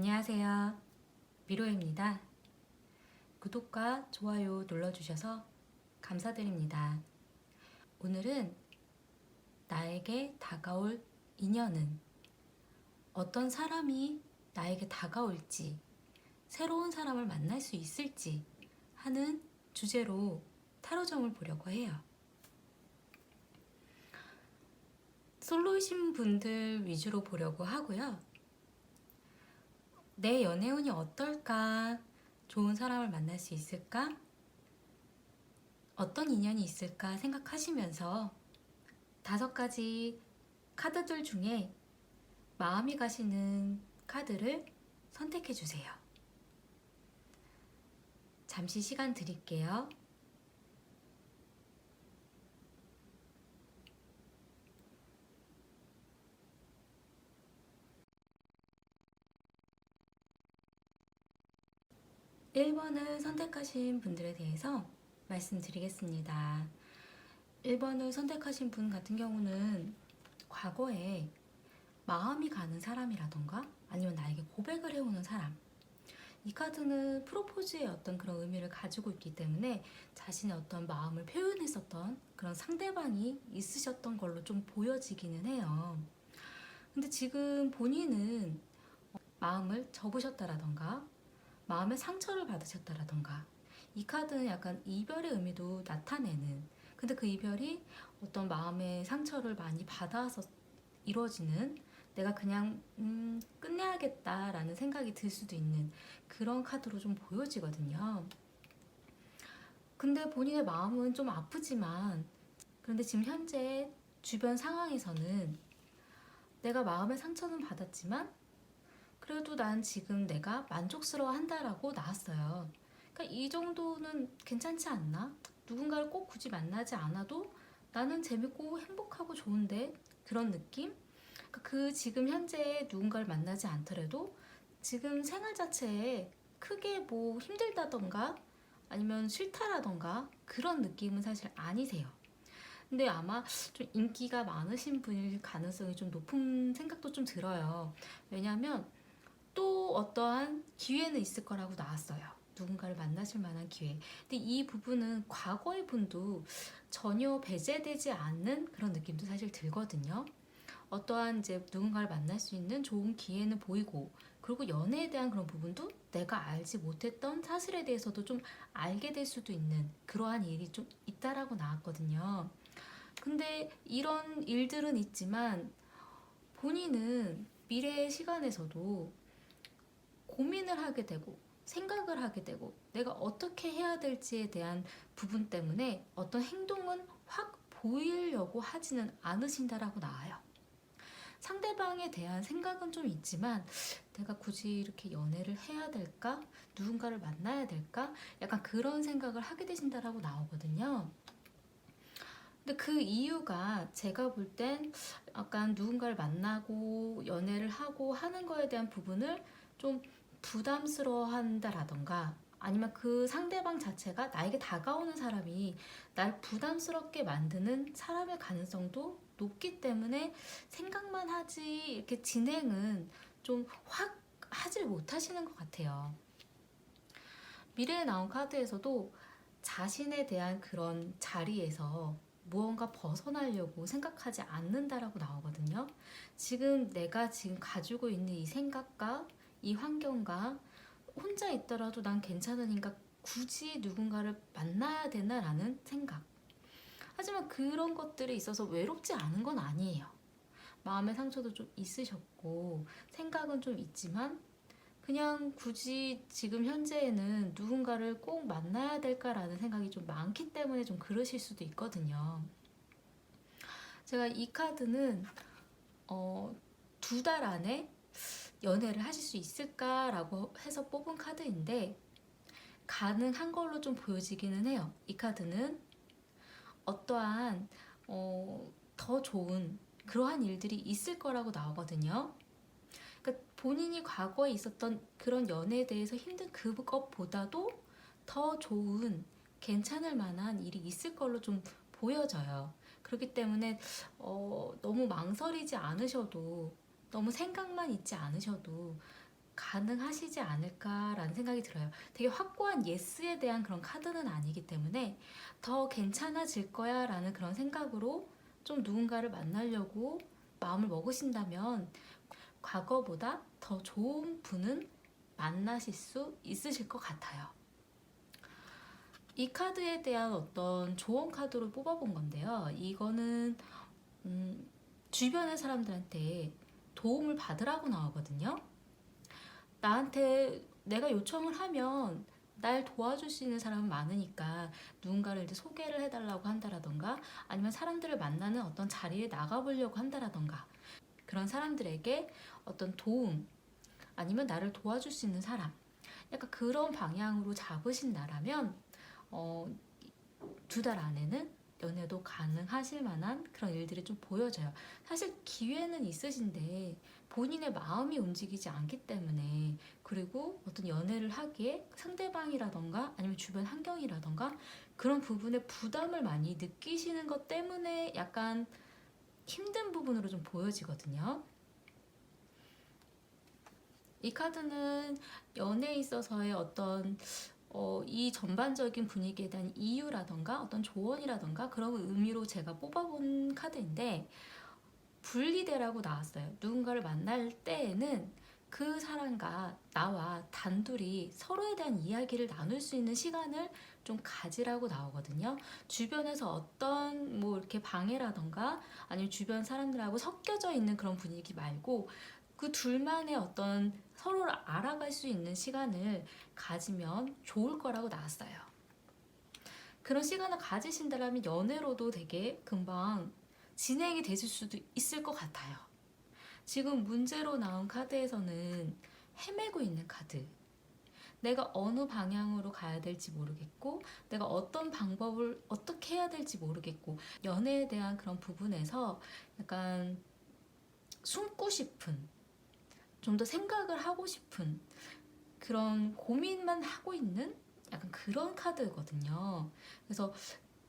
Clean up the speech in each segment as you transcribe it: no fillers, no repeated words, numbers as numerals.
안녕하세요. 미로입니다. 구독과 좋아요 눌러주셔서 감사드립니다. 오늘은 나에게 다가올 인연은 어떤 사람이 나에게 다가올지, 새로운 사람을 만날 수 있을지 하는 주제로 타로점을 보려고 해요. 솔로이신 분들 위주로 보려고 하고요. 내 연애운이 어떨까? 좋은 사람을 만날 수 있을까? 어떤 인연이 있을까 생각하시면서 5가지 카드들 중에 마음이 가시는 카드를 선택해 주세요. 잠시 시간 드릴게요. (1번을) 선택하신 분들에 대해서 말씀드리겠습니다. 1번을 선택하신 분 같은 경우는 과거에 마음이 가는 사람이라던가 아니면 나에게 고백을 해오는 사람, 이 카드는 프로포즈의 어떤 그런 의미를 가지고 있기 때문에 자신의 어떤 마음을 표현했었던 그런 상대방이 있으셨던 걸로 좀 보여지기는 해요. 근데 지금 본인은 마음을 접으셨다라던가 마음의 상처를 받으셨다라던가, 이 카드는 약간 이별의 의미도 나타내는, 근데 그 이별이 어떤 마음의 상처를 많이 받아서 이루어지는, 내가 그냥 끝내야겠다라는 생각이 들 수도 있는 그런 카드로 좀 보여지거든요. 근데 본인의 마음은 좀 아프지만, 그런데 지금 현재 주변 상황에서는 내가 마음의 상처는 받았지만 그래도 난 지금 내가 만족스러워 한다라고 나왔어요. 그러니까 이 정도는 괜찮지 않나? 누군가를 꼭 굳이 만나지 않아도 나는 재밌고 행복하고 좋은데, 그런 느낌? 그러니까 그 지금 현재 누군가를 만나지 않더라도 지금 생활 자체에 크게 뭐 힘들다던가 아니면 싫다라던가 그런 느낌은 사실 아니세요. 근데 아마 좀 인기가 많으신 분일 가능성이 좀 높은 생각도 좀 들어요. 왜냐면 또 어떠한 기회는 있을 거라고 나왔어요. 누군가를 만나실 만한 기회. 근데 이 부분은 과거의 분도 전혀 배제되지 않는 그런 느낌도 사실 들거든요. 어떠한 이제 누군가를 만날 수 있는 좋은 기회는 보이고, 그리고 연애에 대한 그런 부분도 내가 알지 못했던 사실에 대해서도 좀 알게 될 수도 있는 그러한 일이 좀 있다라고 나왔거든요. 근데 이런 일들은 있지만 본인은 미래의 시간에서도 고민을 하게 되고 생각을 하게 되고 내가 어떻게 해야 될지에 대한 부분 때문에 어떤 행동은 확 보이려고 하지는 않으신다라고 나와요. 상대방에 대한 생각은 좀 있지만 내가 굳이 이렇게 연애를 해야 될까? 누군가를 만나야 될까? 약간 그런 생각을 하게 되신다라고 나오거든요. 근데 그 이유가 제가 볼 땐 약간 누군가를 만나고 연애를 하고 하는 거에 대한 부분을 좀 부담스러워 한다라던가, 아니면 그 상대방 자체가 나에게 다가오는 사람이 날 부담스럽게 만드는 사람의 가능성도 높기 때문에 생각만 하지 이렇게 진행은 좀 확 하질 못하시는 것 같아요. 미래에 나온 카드에서도 자신에 대한 그런 자리에서 무언가 벗어나려고 생각하지 않는다라고 나오거든요. 지금 내가 지금 가지고 있는 이 생각과 이 환경과 혼자 있더라도 난 괜찮으니까 굳이 누군가를 만나야 되나라는 생각. 하지만 그런 것들에 있어서 외롭지 않은 건 아니에요. 마음의 상처도 좀 있으셨고 생각은 좀 있지만 그냥 굳이 지금 현재에는 누군가를 꼭 만나야 될까라는 생각이 좀 많기 때문에 좀 그러실 수도 있거든요. 제가 이 카드는 2달 안에 연애를 하실 수 있을까라고 해서 뽑은 카드인데 가능한 걸로 좀 보여지기는 해요. 이 카드는 어떠한 더 좋은 그러한 일들이 있을 거라고 나오거든요. 그러니까 본인이 과거에 있었던 그런 연애에 대해서 힘든 그것보다도 더 좋은 괜찮을 만한 일이 있을 걸로 좀 보여져요. 그렇기 때문에 너무 망설이지 않으셔도, 너무 생각만 있지 않으셔도 가능하시지 않을까라는 생각이 들어요. 되게 확고한 예스에 대한 그런 카드는 아니기 때문에 더 괜찮아질 거야 라는 그런 생각으로 좀 누군가를 만나려고 마음을 먹으신다면 과거보다 더 좋은 분은 만나실 수 있으실 것 같아요. 이 카드에 대한 어떤 조언 카드로 뽑아본 건데요. 이거는 주변의 사람들한테 도움을 받으라고 나오거든요. 나한테 내가 요청을 하면 날 도와줄 수 있는 사람은 많으니까 누군가를 이제 소개를 해달라고 한다라던가 아니면 사람들을 만나는 어떤 자리에 나가보려고 한다라던가 그런 사람들에게 어떤 도움 아니면 나를 도와줄 수 있는 사람 약간 그런 방향으로 잡으신다라면 2달 안에는 연애도 가능하실 만한 그런 일들이 좀 보여져요. 사실 기회는 있으신데 본인의 마음이 움직이지 않기 때문에 그리고 어떤 연애를 하기에 상대방이라던가 아니면 주변 환경이라던가 그런 부분에 부담을 많이 느끼시는 것 때문에 약간 힘든 부분으로 좀 보여지거든요. 이 카드는 연애에 있어서의 어떤 이 전반적인 분위기에 대한 이유라던가 어떤 조언이라던가 그런 의미로 제가 뽑아본 카드인데 분리대라고 나왔어요. 누군가를 만날 때에는 그 사람과 나와 단둘이 서로에 대한 이야기를 나눌 수 있는 시간을 좀 가지라고 나오거든요. 주변에서 어떤 뭐 이렇게 방해라던가 아니면 주변 사람들하고 섞여져 있는 그런 분위기 말고 그 둘만의 어떤 서로를 알아갈 수 있는 시간을 가지면 좋을 거라고 나왔어요. 그런 시간을 가지신다면 연애로도 되게 금방 진행이 되실 수도 있을 것 같아요. 지금 문제로 나온 카드에서는 헤매고 있는 카드. 내가 어느 방향으로 가야 될지 모르겠고 내가 어떤 방법을 어떻게 해야 될지 모르겠고 연애에 대한 그런 부분에서 약간 숨고 싶은 좀 더 생각을 하고 싶은 그런 고민만 하고 있는 약간 그런 카드거든요. 그래서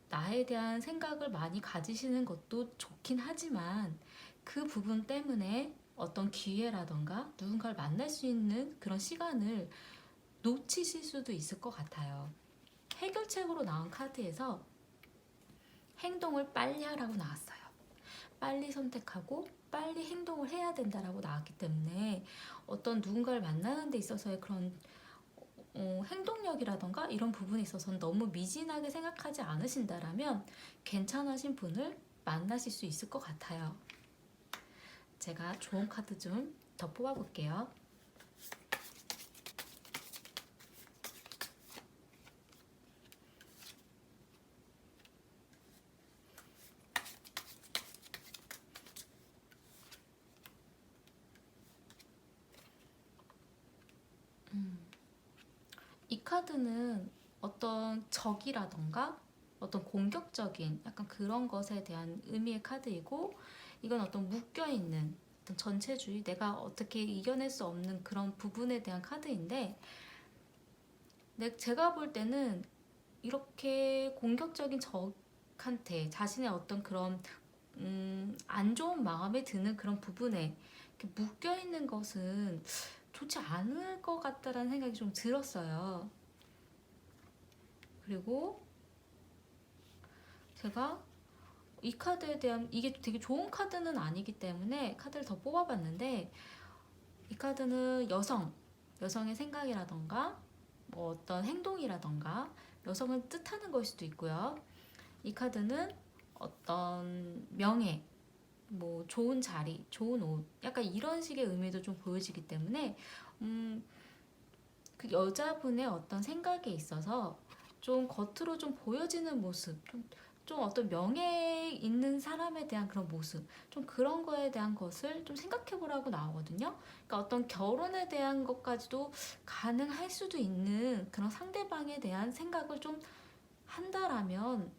나에 대한 생각을 많이 가지시는 것도 좋긴 하지만 그 부분 때문에 어떤 기회라던가 누군가를 만날 수 있는 그런 시간을 놓치실 수도 있을 것 같아요. 해결책으로 나온 카드에서 행동을 빨리 하라고 나왔어요. 빨리 선택하고 빨리 행동을 해야 된다라고 나왔기 때문에 어떤 누군가를 만나는 데 있어서의 그런 행동력이라던가 이런 부분에 있어서는 너무 미진하게 생각하지 않으신다라면 괜찮으신 분을 만나실 수 있을 것 같아요. 제가 좋은 카드 좀 더 뽑아볼게요. 이 카드는 어떤 적이라던가 어떤 공격적인 약간 그런 것에 대한 의미의 카드이고 이건 어떤 묶여있는 어떤 전체주의 내가 어떻게 이겨낼 수 없는 그런 부분에 대한 카드인데 제가 볼 때는 이렇게 공격적인 적한테 자신의 어떤 그런 안 좋은 마음에 드는 그런 부분에 이렇게 묶여있는 것은 좋지 않을 것 같다라는 생각이 좀 들었어요. 그리고 제가 이 카드에 대한 이게 되게 좋은 카드는 아니기 때문에 카드를 더 뽑아봤는데 이 카드는 여성의 생각이라던가 뭐 어떤 행동이라던가 여성을 뜻하는 걸 수도 있고요. 이 카드는 어떤 명예, 뭐 좋은 자리, 좋은 옷, 약간 이런 식의 의미도 좀 보여지기 때문에 그 여자분의 어떤 생각에 있어서 좀 겉으로 좀 보여지는 모습, 좀 어떤 명예 있는 사람에 대한 그런 모습, 좀 그런 거에 대한 것을 좀 생각해 보라고 나오거든요. 그러니까 어떤 결혼에 대한 것까지도 가능할 수도 있는 그런 상대방에 대한 생각을 좀 한다라면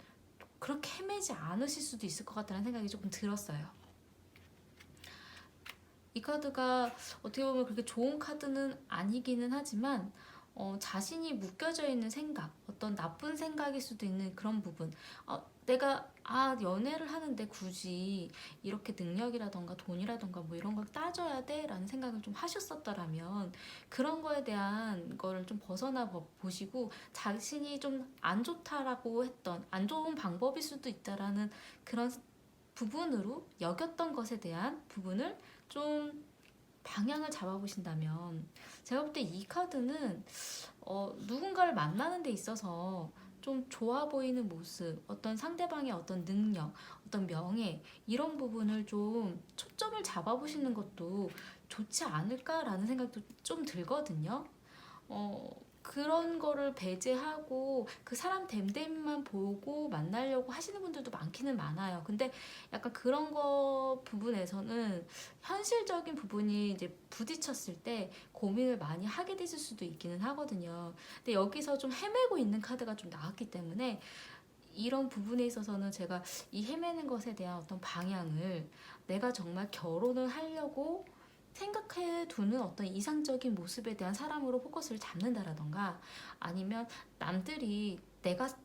그렇게 헤매지 않으실 수도 있을 것 같다는 생각이 조금 들었어요. 이 카드가 어떻게 보면 그렇게 좋은 카드는 아니기는 하지만 자신이 묶여져 있는 생각, 어떤 나쁜 생각일 수도 있는 그런 부분 내가 연애를 하는데 굳이 이렇게 능력이라던가 돈이라던가 뭐 이런 걸 따져야 돼? 라는 생각을 좀 하셨었더라면 그런 거에 대한 거를 좀 벗어나 보시고 자신이 좀 안 좋다라고 했던 안 좋은 방법일 수도 있다라는 그런 부분으로 여겼던 것에 대한 부분을 좀 방향을 잡아보신다면 제가 볼 때 이 카드는 누군가를 만나는 데 있어서 좀 좋아 보이는 모습, 어떤 상대방의 어떤 능력, 어떤 명예 이런 부분을 좀 초점을 잡아보시는 것도 좋지 않을까라는 생각도 좀 들거든요. 그런 거를 배제하고 그 사람 됨됨만 보고 만나려고 하시는 분들도 많기는 많아요. 근데 약간 그런 거 부분에서는 현실적인 부분이 이제 부딪혔을 때 고민을 많이 하게 되실 수도 있기는 하거든요. 근데 여기서 좀 헤매고 있는 카드가 좀 나왔기 때문에 이런 부분에 있어서는 제가 이 헤매는 것에 대한 어떤 방향을 내가 정말 결혼을 하려고 생각해 두는 어떤 이상적인 모습에 대한 사람으로 포커스를 잡는다라던가 아니면 남들이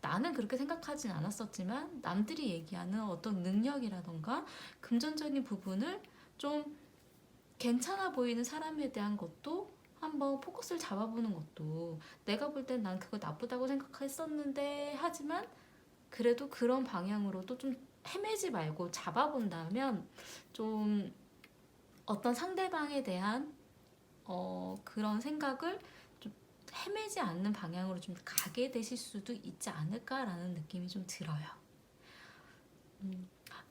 나는 그렇게 생각하진 않았었지만 남들이 얘기하는 어떤 능력이라던가 금전적인 부분을 좀 괜찮아 보이는 사람에 대한 것도 한번 포커스를 잡아보는 것도 내가 볼 땐 난 그거 나쁘다고 생각했었는데 하지만 그래도 그런 방향으로도 좀 헤매지 말고 잡아본다면 좀 어떤 상대방에 대한 그런 생각을 좀 헤매지 않는 방향으로 좀 가게 되실 수도 있지 않을까라는 느낌이 좀 들어요.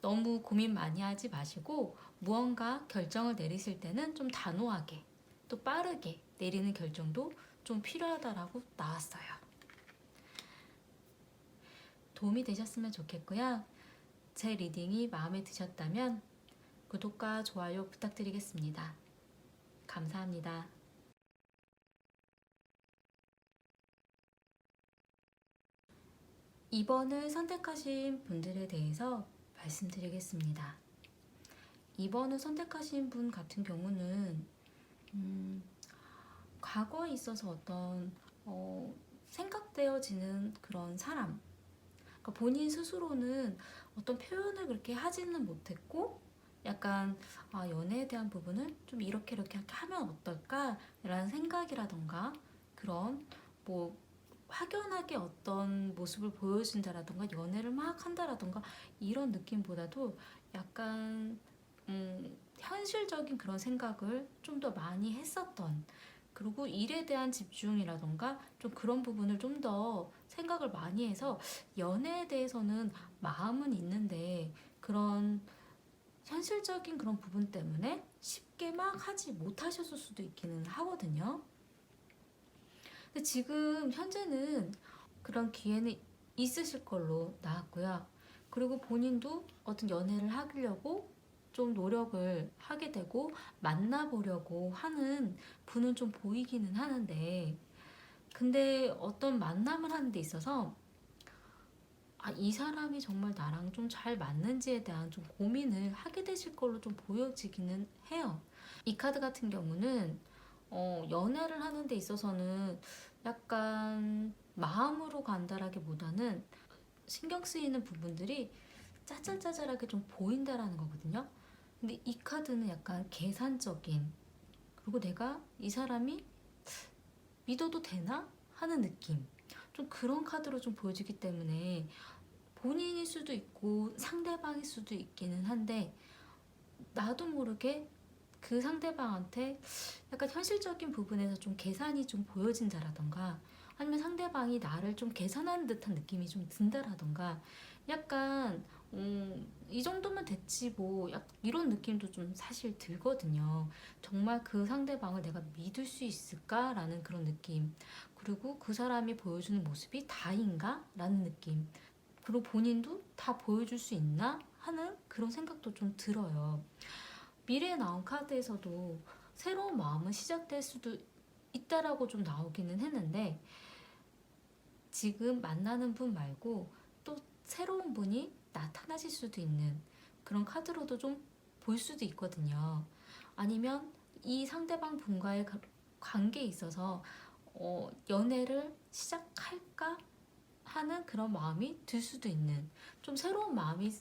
너무 고민 많이 하지 마시고 무언가 결정을 내리실 때는 좀 단호하게 또 빠르게 내리는 결정도 좀 필요하다라고 나왔어요. 도움이 되셨으면 좋겠고요. 제 리딩이 마음에 드셨다면 구독과 좋아요 부탁드리겠습니다. 감사합니다. 이번을 선택하신 분들에 대해서 말씀드리겠습니다. 2번을 선택하신 분 같은 경우는 과거에 있어서 어떤 생각되어지는 그런 사람, 그러니까 본인 스스로는 어떤 표현을 그렇게 하지는 못했고 약간 연애에 대한 부분을 좀 이렇게 하면 어떨까 라는 생각이라던가 그런 뭐 확연하게 어떤 모습을 보여준다라던가 연애를 막 한다라던가 이런 느낌보다도 약간 현실적인 그런 생각을 좀 더 많이 했었던, 그리고 일에 대한 집중이라던가 좀 그런 부분을 좀 더 생각을 많이 해서 연애에 대해서는 마음은 있는데 그런 현실적인 그런 부분 때문에 쉽게 막 하지 못하셨을 수도 있기는 하거든요. 근데 지금 현재는 그런 기회는 있으실 걸로 나왔고요. 그리고 본인도 어떤 연애를 하려고 좀 노력을 하게 되고 만나보려고 하는 분은 좀 보이기는 하는데, 근데 어떤 만남을 하는 데 있어서 이 사람이 정말 나랑 좀 잘 맞는지에 대한 좀 고민을 하게 되실 걸로 좀 보여지기는 해요. 이 카드 같은 경우는 연애를 하는 데 있어서는 약간 마음으로 간다라기보다는 신경 쓰이는 부분들이 짜잘짜잘하게 좀 보인다라는 거거든요. 근데 이 카드는 약간 계산적인, 그리고 내가 이 사람이 믿어도 되나? 하는 느낌. 좀 그런 카드로 좀 보여지기 때문에 본인일 수도 있고 상대방일 수도 있기는 한데 나도 모르게 그 상대방한테 약간 현실적인 부분에서 좀 계산이 좀 보여진다라던가 아니면 상대방이 나를 좀 계산하는 듯한 느낌이 좀 든다라던가 약간 이 정도면 됐지 뭐 이런 느낌도 좀 사실 들거든요. 정말 그 상대방을 내가 믿을 수 있을까라는 그런 느낌, 그리고 그 사람이 보여주는 모습이 다인가? 라는 느낌, 그리고 본인도 다 보여줄 수 있나? 하는 그런 생각도 좀 들어요. 미래에 나온 카드에서도 새로운 마음은 시작될 수도 있다라고 좀 나오기는 했는데 지금 만나는 분 말고 또 새로운 분이 나타나실 수도 있는 그런 카드로도 좀 볼 수도 있거든요. 아니면 이 상대방 분과의 관계에 있어서 연애를 시작할까 하는 그런 마음이 들 수도 있는, 좀 새로운 마음이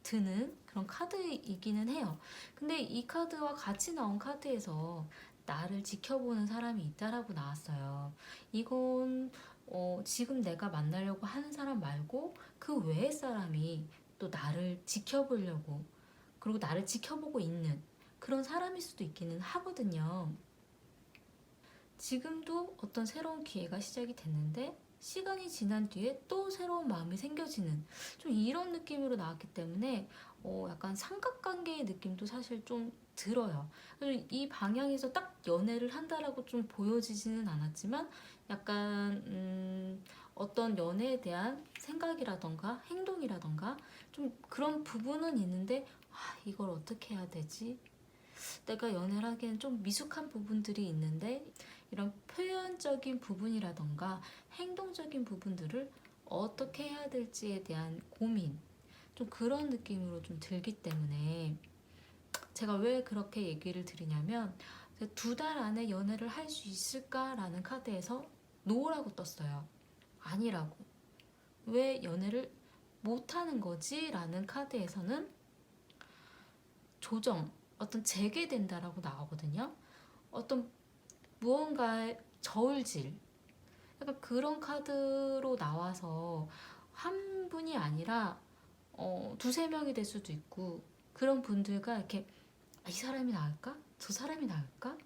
드는 그런 카드이기는 해요. 근데 이 카드와 같이 나온 카드에서 나를 지켜보는 사람이 있다라고 나왔어요. 이건 지금 내가 만나려고 하는 사람 말고 그 외의 사람이 또 나를 지켜보려고, 그리고 나를 지켜보고 있는 그런 사람일 수도 있기는 하거든요. 지금도 어떤 새로운 기회가 시작이 됐는데 시간이 지난 뒤에 또 새로운 마음이 생겨지는, 좀 이런 느낌으로 나왔기 때문에 약간 삼각관계의 느낌도 사실 좀 들어요. 그래서 이 방향에서 딱 연애를 한다라고 좀 보여지지는 않았지만 약간 어떤 연애에 대한 생각이라던가 행동이라던가 좀 그런 부분은 있는데, 이걸 어떻게 해야 되지? 내가 연애를 하기엔 좀 미숙한 부분들이 있는데 이런 표현적인 부분이라던가 행동적인 부분들을 어떻게 해야 될지에 대한 고민, 좀 그런 느낌으로 좀 들기 때문에 제가 왜 그렇게 얘기를 드리냐면, 2달 안에 연애를 할 수 있을까라는 카드에서 노라고 떴어요. 아니라고. 왜 연애를 못하는 거지? 라는 카드에서는 조정, 어떤 재개된다라고 나오거든요. 어떤 무언가의 저울질, 약간 그런 카드로 나와서 한 분이 아니라 두세 명이 될 수도 있고, 그런 분들과 이렇게 이 사람이 나을까? 저 사람이 나을까?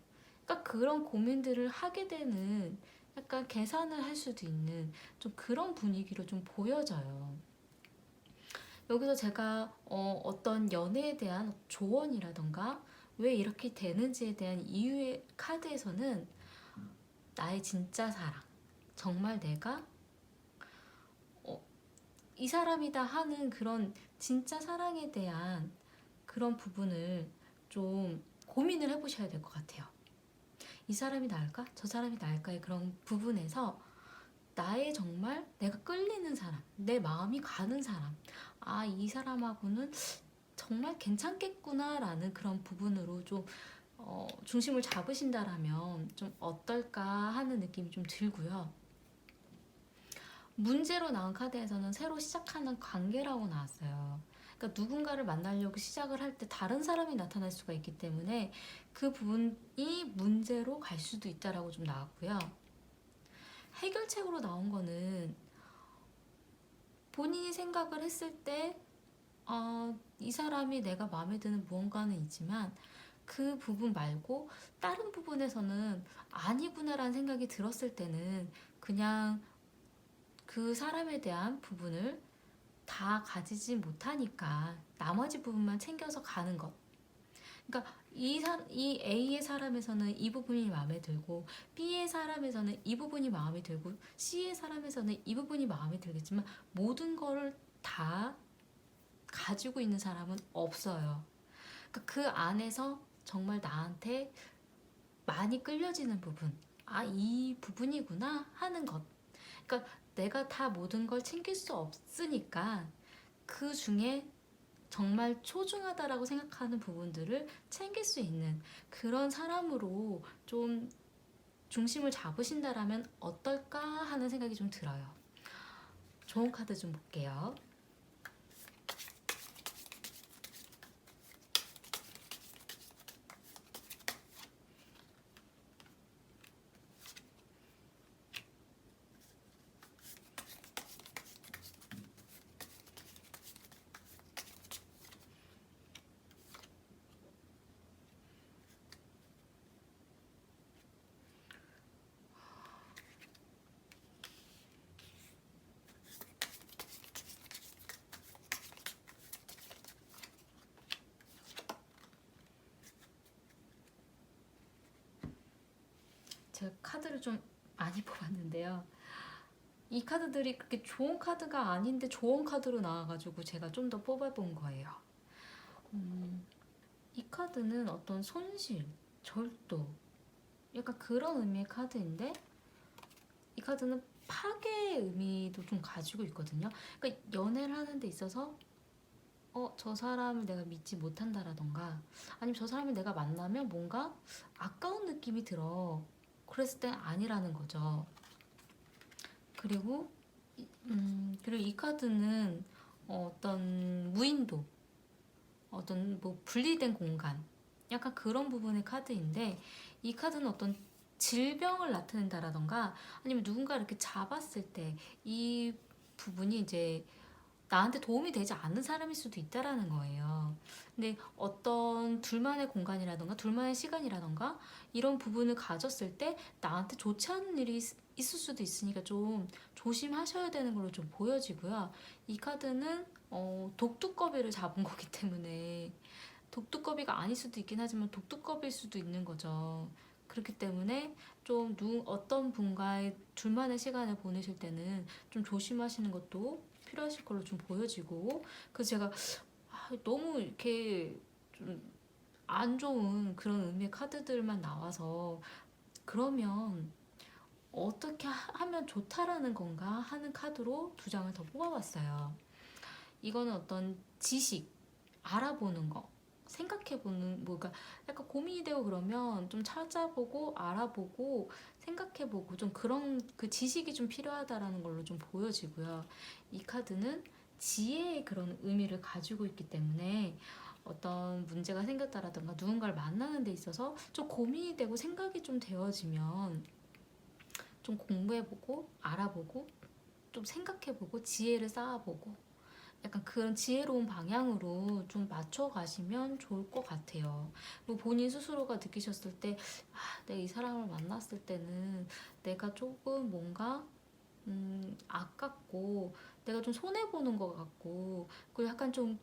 그러니까 그런 고민들을 하게 되는, 약간 계산을 할 수도 있는 좀 그런 분위기로 좀 보여져요. 여기서 제가 어떤 연애에 대한 조언이라던가 왜 이렇게 되는지에 대한 이유의 카드에서는 나의 진짜 사랑, 정말 내가 이 사람이다 하는 그런 진짜 사랑에 대한 그런 부분을 좀 고민을 해보셔야 될 것 같아요. 이 사람이 나을까? 저 사람이 나을까의 그런 부분에서 나의 정말 내가 끌리는 사람, 내 마음이 가는 사람, 이 사람하고는 정말 괜찮겠구나라는 그런 부분으로 좀 중심을 잡으신다라면 좀 어떨까 하는 느낌이 좀 들고요. 문제로 나온 카드에서는 새로 시작하는 관계라고 나왔어요. 그러니까 누군가를 만나려고 시작을 할 때 다른 사람이 나타날 수가 있기 때문에 그 부분이 문제로 갈 수도 있다라고 좀 나왔고요. 해결책으로 나온 거는 본인이 생각을 했을 때 이 사람이 내가 마음에 드는 무언가는 있지만 그 부분 말고 다른 부분에서는 아니구나라는 생각이 들었을 때는 그냥 그 사람에 대한 부분을 다 가지지 못하니까 나머지 부분만 챙겨서 가는 것. 그러니까 이 A의 사람에서는 이 부분이 마음에 들고 B의 사람에서는 이 부분이 마음에 들고 C의 사람에서는 이 부분이 마음에 들겠지만 모든 거를 다 가지고 있는 사람은 없어요. 그러니까 그 안에서 정말 나한테 많이 끌려지는 부분, 이 부분이구나 하는 것. 그러니까 내가 다 모든 걸 챙길 수 없으니까 그 중에 정말 소중하다라고 생각하는 부분들을 챙길 수 있는 그런 사람으로 좀 중심을 잡으신다라면 어떨까 하는 생각이 좀 들어요. 좋은 카드 좀 볼게요. 제가 카드를 좀 많이 뽑았는데요. 이 카드들이 그렇게 좋은 카드가 아닌데 좋은 카드로 나와가지고 제가 좀 더 뽑아본 거예요. 이 카드는 어떤 손실, 절도, 약간 그런 의미의 카드인데 이 카드는 파괴의 의미도 좀 가지고 있거든요. 그러니까 연애를 하는 데 있어서 저 사람을 내가 믿지 못한다라던가 아니면 저 사람을 내가 만나면 뭔가 아까운 느낌이 들어. 그랬을 땐 아니라는 거죠. 그리고 그리고 이 카드는 어떤 무인도, 어떤 뭐 분리된 공간, 약간 그런 부분의 카드인데, 이 카드는 어떤 질병을 나타낸다라던가 아니면 누군가 이렇게 잡았을 때 이 부분이 이제 나한테 도움이 되지 않는 사람일 수도 있다라는 거예요. 근데 어떤 둘만의 공간이라던가 둘만의 시간이라던가 이런 부분을 가졌을 때 나한테 좋지 않은 일이 있을 수도 있으니까 좀 조심하셔야 되는 걸로 좀 보여지고요. 이 카드는 독두꺼비를 잡은 거기 때문에 독두꺼비가 아닐 수도 있긴 하지만 독두꺼비일 수도 있는 거죠. 그렇기 때문에 좀 어떤 분과의 둘만의 시간을 보내실 때는 좀 조심하시는 것도 필요하실 걸로 좀 보여지고, 그래서 제가 너무 이렇게 좀 안 좋은 그런 의미의 카드들만 나와서 그러면 어떻게 하면 좋다라는 건가 하는 카드로 두 장을 더 뽑아봤어요. 이거는 어떤 지식, 알아보는 거, 생각해보는, 뭐가 약간 고민이 되고 그러면 좀 찾아보고 알아보고 생각해보고 좀 그런 그 지식이 좀 필요하다라는 걸로 좀 보여지고요. 이 카드는 지혜의 그런 의미를 가지고 있기 때문에 어떤 문제가 생겼다라던가 누군가를 만나는 데 있어서 좀 고민이 되고 생각이 좀 되어지면 좀 공부해보고 알아보고 좀 생각해보고 지혜를 쌓아보고 약간 그런 지혜로운 방향으로 좀 맞춰 가시면 좋을 것 같아요. 그리고 본인 스스로가 느끼셨을 때, 내가 이 사람을 만났을 때는 내가 조금 뭔가 아깝고 내가 좀 손해 보는 것 같고 그리고 약간 좀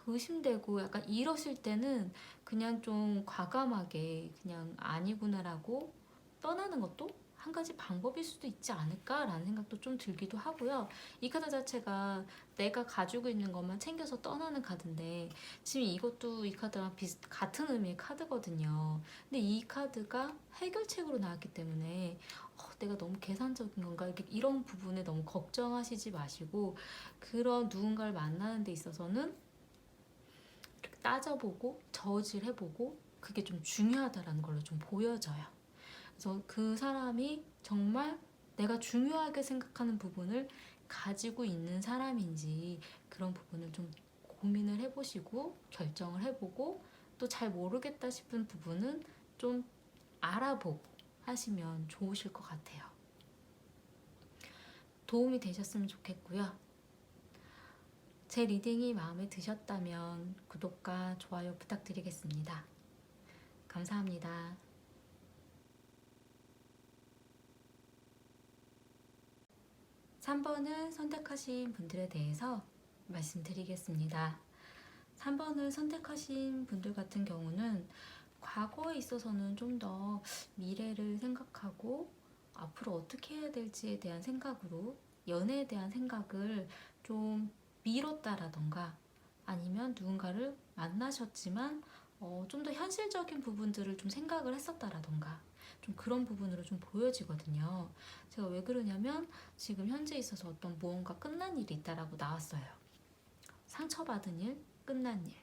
의심되고 약간 이러실 때는 그냥 좀 과감하게 그냥 아니구나라고 떠나는 것도 한 가지 방법일 수도 있지 않을까라는 생각도 좀 들기도 하고요. 이 카드 자체가 내가 가지고 있는 것만 챙겨서 떠나는 카드인데 지금 이것도 이 카드랑 같은 의미의 카드거든요. 근데 이 카드가 해결책으로 나왔기 때문에 내가 너무 계산적인 건가 이런 부분에 너무 걱정하시지 마시고 그런 누군가를 만나는 데 있어서는 이렇게 따져보고 저질해보고 그게 좀 중요하다라는 걸로 좀 보여져요. 그래서 그 사람이 정말 내가 중요하게 생각하는 부분을 가지고 있는 사람인지 그런 부분을 좀 고민을 해보시고 결정을 해보고 또 잘 모르겠다 싶은 부분은 좀 알아보고 하시면 좋으실 것 같아요. 도움이 되셨으면 좋겠고요. 제 리딩이 마음에 드셨다면 구독과 좋아요 부탁드리겠습니다. 감사합니다. 3번을 선택하신 분들에 대해서 말씀드리겠습니다. 3번을 선택하신 분들 같은 경우는 과거에 있어서는 좀 더 미래를 생각하고 앞으로 어떻게 해야 될지에 대한 생각으로 연애에 대한 생각을 좀 미뤘다라던가 아니면 누군가를 만나셨지만 좀 더 현실적인 부분들을 좀 생각을 했었다라던가 좀 그런 부분으로 좀 보여지거든요. 제가 왜 그러냐면 지금 현재 있어서 어떤 무언가 끝난 일이 있다라고 나왔어요. 상처받은 일, 끝난 일.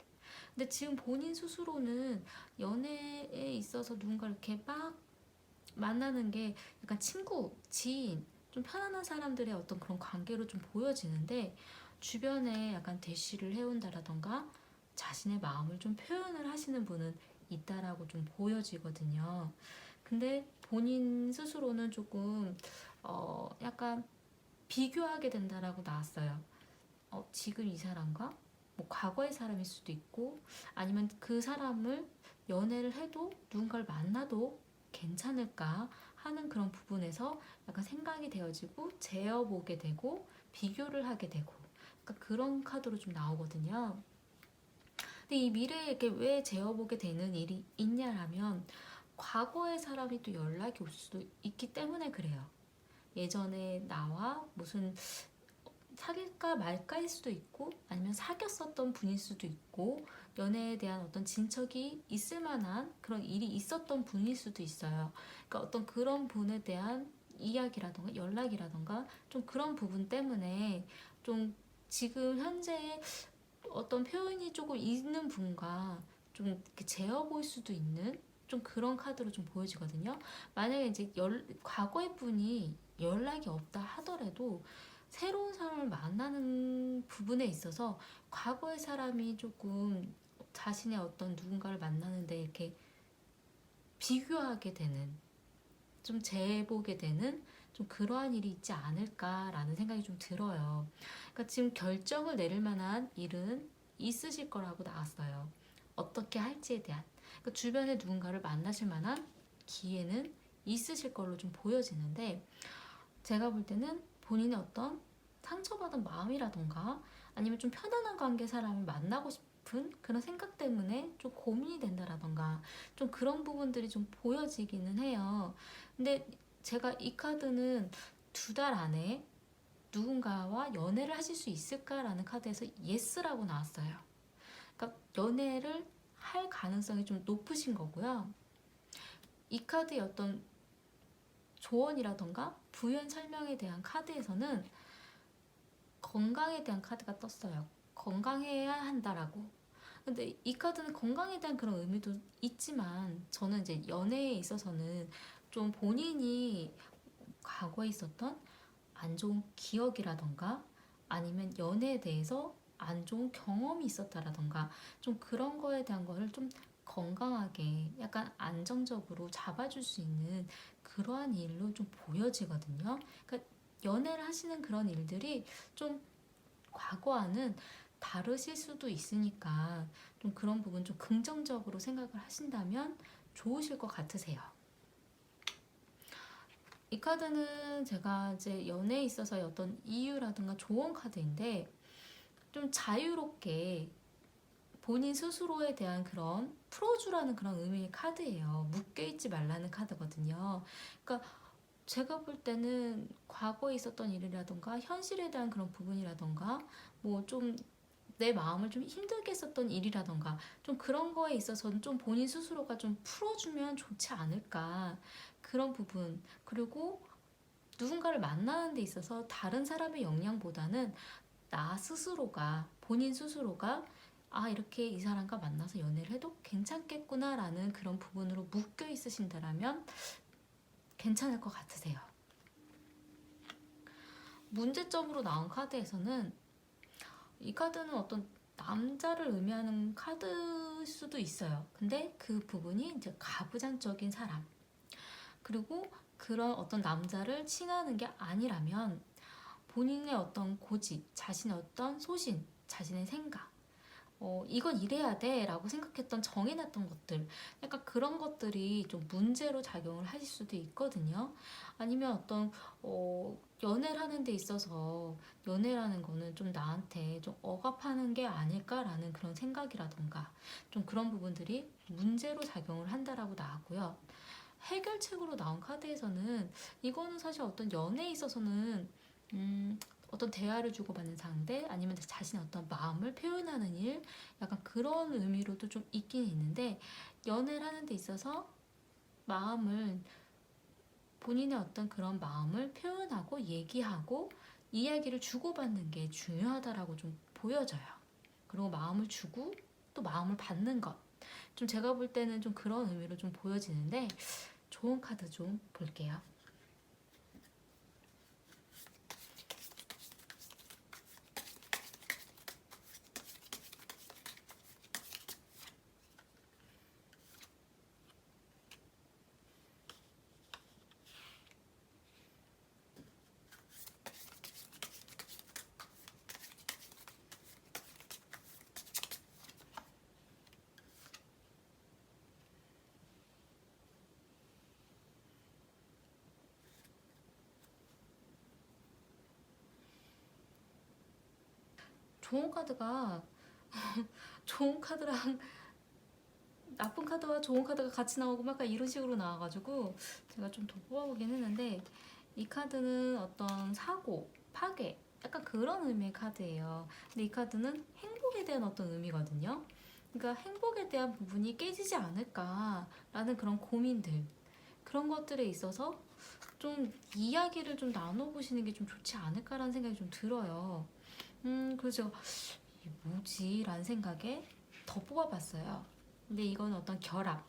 근데 지금 본인 스스로는 연애에 있어서 누군가를 이렇게 막 만나는 게 약간 친구, 지인, 좀 편안한 사람들의 어떤 그런 관계로 좀 보여지는데 주변에 약간 대시를 해온다라던가 자신의 마음을 좀 표현을 하시는 분은 있다라고 좀 보여지거든요. 근데 본인 스스로는 조금 약간 비교하게 된다라고 나왔어요. 지금 이 사람과 뭐 과거의 사람일 수도 있고 아니면 그 사람을 연애를 해도 누군가를 만나도 괜찮을까 하는 그런 부분에서 약간 생각이 되어지고 재어보게 되고 비교를 하게 되고 그러니까 그런 카드로 좀 나오거든요. 근데 이 미래에 이렇게 왜 재어보게 되는 일이 있냐라면 과거의 사람이 또 연락이 올 수도 있기 때문에 그래요. 예전에 나와 무슨 사귈까 말까일 수도 있고 아니면 사귀었었던 분일 수도 있고 연애에 대한 어떤 진척이 있을 만한 그런 일이 있었던 분일 수도 있어요. 그러니까 어떤 그런 분에 대한 이야기라던가 연락이라던가 좀 그런 부분 때문에 좀 지금 현재 어떤 표현이 조금 있는 분과 좀 이렇게 재어 보일 수도 있는 좀 그런 카드로 좀 보여지거든요. 만약에 이제 과거의 분이 연락이 없다 하더라도 새로운 사람을 만나는 부분에 있어서 과거의 사람이 조금 자신의 어떤 누군가를 만나는데 이렇게 비교하게 되는, 좀 재보게 되는 좀 그러한 일이 있지 않을까라는 생각이 좀 들어요. 그러니까 지금 결정을 내릴 만한 일은 있으실 거라고 나왔어요. 어떻게 할지에 대한. 그러니까 주변에 누군가를 만나실 만한 기회는 있으실 걸로 좀 보여지는데, 제가 볼 때는 본인의 어떤 상처받은 마음이라던가 아니면 좀 편안한 관계 사람을 만나고 싶은 그런 생각 때문에 좀 고민이 된다라던가 좀 그런 부분들이 좀 보여지기는 해요. 근데 제가 이 카드는 2달 안에 누군가와 연애를 하실 수 있을까라는 카드에서 예스라고 나왔어요. 그러니까 연애를 할 가능성이 좀 높으신 거고요. 이 카드의 어떤 조언이라던가 부연 설명에 대한 카드에서는 건강에 대한 카드가 떴어요. 건강해야 한다라고. 근데 이 카드는 건강에 대한 그런 의미도 있지만, 저는 이제 연애에 있어서는 좀 본인이 과거에 있었던 안 좋은 기억이라던가 아니면 연애에 대해서 안 좋은 경험이 있었다라던가 좀 그런 거에 대한 거를 좀 건강하게 약간 안정적으로 잡아줄 수 있는 그러한 일로 좀 보여지거든요. 그러니까 연애를 하시는 그런 일들이 좀 과거와는 다르실 수도 있으니까 좀 그런 부분 좀 긍정적으로 생각을 하신다면 좋으실 것 같으세요. 이 카드는 제가 이제 연애에 있어서의 어떤 이유라든가 조언 카드인데, 좀 자유롭게 본인 스스로에 대한 그런 풀어주라는 그런 의미의 카드예요. 묶여있지 말라는 카드거든요. 그러니까 제가 볼 때는 과거에 있었던 일이라던가 현실에 대한 그런 부분이라던가 뭐 좀 내 마음을 좀 힘들게 했었던 일이라던가 좀 그런 거에 있어서는 좀 본인 스스로가 좀 풀어주면 좋지 않을까, 그런 부분. 그리고 누군가를 만나는 데 있어서 다른 사람의 영향보다는 나 스스로가, 본인 스스로가 아, 이렇게 이 사람과 만나서 연애를 해도 괜찮겠구나 라는 그런 부분으로 묶여 있으신다면 괜찮을 것 같으세요. 문제점으로 나온 카드에서는 이 카드는 어떤 남자를 의미하는 카드일 수도 있어요. 근데 그 부분이 이제 가부장적인 사람, 그리고 그런 어떤 남자를 칭하는 게 아니라면 본인의 어떤 고집, 자신의 어떤 소신, 자신의 생각, 이건 이래야 돼 라고 생각했던 정해놨던 것들, 약간 그런 것들이 좀 문제로 작용을 하실 수도 있거든요. 아니면 어떤 연애를 하는 데 있어서 연애라는 거는 좀 나한테 좀 억압하는 게 아닐까라는 그런 생각이라던가 좀 그런 부분들이 문제로 작용을 한다라고 나왔고요. 해결책으로 나온 카드에서는 이거는 사실 어떤 연애에 있어서는 어떤 대화를 주고받는 상대 아니면 자신의 어떤 마음을 표현하는 일, 약간 그런 의미로도 좀 있긴 있는데, 연애를 하는 데 있어서 마음을, 본인의 어떤 그런 마음을 표현하고 얘기하고 이야기를 주고받는 게 중요하다라고 좀 보여져요. 그리고 마음을 주고 또 마음을 받는 것, 좀 제가 볼 때는 좀 그런 의미로 좀 보여지는데, 좋은 카드 좀 볼게요. 좋은 카드가 좋은 카드랑 나쁜 카드와 좋은 카드가 같이 나오고 막 이런 식으로 나와가지고 제가 좀 더 뽑아보긴 했는데, 이 카드는 어떤 사고, 파괴, 약간 그런 의미의 카드예요. 근데 이 카드는 행복에 대한 어떤 의미거든요. 그러니까 행복에 대한 부분이 깨지지 않을까라는 그런 고민들, 그런 것들에 있어서 좀 이야기를 좀 나눠보시는 게 좀 좋지 않을까라는 생각이 좀 들어요. 그래서 제가 이게 뭐지? 라는 생각에 더 뽑아봤어요. 근데 이건 어떤 결합.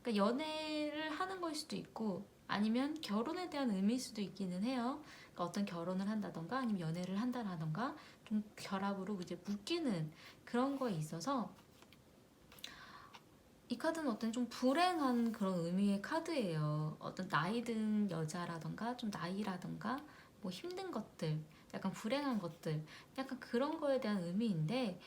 그러니까 연애를 하는 걸 수도 있고 아니면 결혼에 대한 의미일 수도 있기는 해요. 그러니까 어떤 결혼을 한다던가 아니면 연애를 한다라던가 좀 결합으로 이제 묶이는 그런 거에 있어서 이 카드는 어떤 좀 불행한 그런 의미의 카드예요. 어떤 나이 든 여자라던가 좀 나이라던가 뭐 힘든 것들, 약간 불행한 것들, 약간 그런 거에 대한 의미인데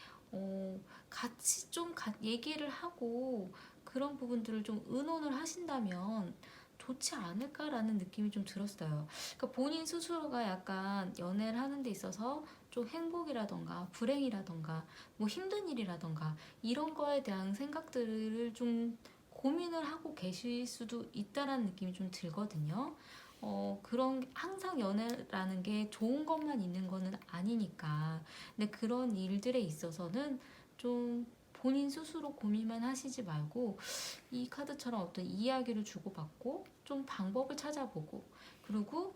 같이 좀 얘기를 하고 그런 부분들을 좀 의논을 하신다면 좋지 않을까라는 느낌이 좀 들었어요. 그러니까 본인 스스로가 약간 연애를 하는 데 있어서 좀 행복이라던가 불행이라던가 뭐 힘든 일이라던가 이런 거에 대한 생각들을 좀 고민을 하고 계실 수도 있다라는 느낌이 좀 들거든요. 그런 항상 연애라는 게 좋은 것만 있는 거는 아니니까. 근데 그런 일들에 있어서는 좀 본인 스스로 고민만 하시지 말고 이 카드처럼 어떤 이야기를 주고받고 좀 방법을 찾아보고 그리고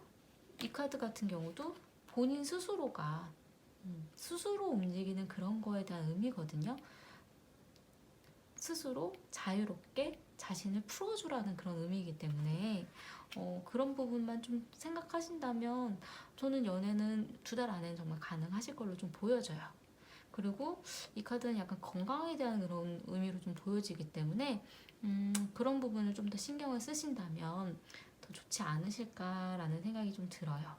이 카드 같은 경우도 본인 스스로가 스스로 움직이는 그런 거에 대한 의미거든요. 스스로 자유롭게 자신을 풀어주라는 그런 의미이기 때문에 그런 부분만 좀 생각하신다면 저는 연애는 2달 안에는 정말 가능하실 걸로 좀 보여져요. 그리고 이 카드는 약간 건강에 대한 그런 의미로 좀 보여지기 때문에 그런 부분을 좀 더 신경을 쓰신다면 더 좋지 않으실까라는 생각이 좀 들어요.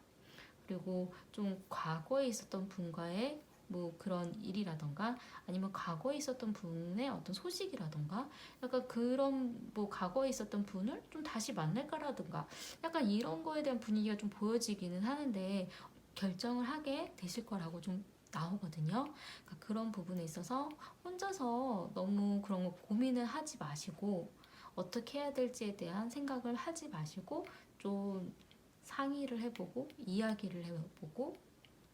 그리고 좀 과거에 있었던 분과의 뭐 그런 일이라던가 아니면 과거에 있었던 분의 어떤 소식이라던가 약간 그런 뭐 과거에 있었던 분을 좀 다시 만날까라든가 약간 이런 거에 대한 분위기가 좀 보여지기는 하는데 결정을 하게 되실 거라고 좀 나오거든요. 그러니까 그런 부분에 있어서 혼자서 너무 그런 거 고민을 하지 마시고 어떻게 해야 될지에 대한 생각을 하지 마시고 좀 상의를 해보고 이야기를 해보고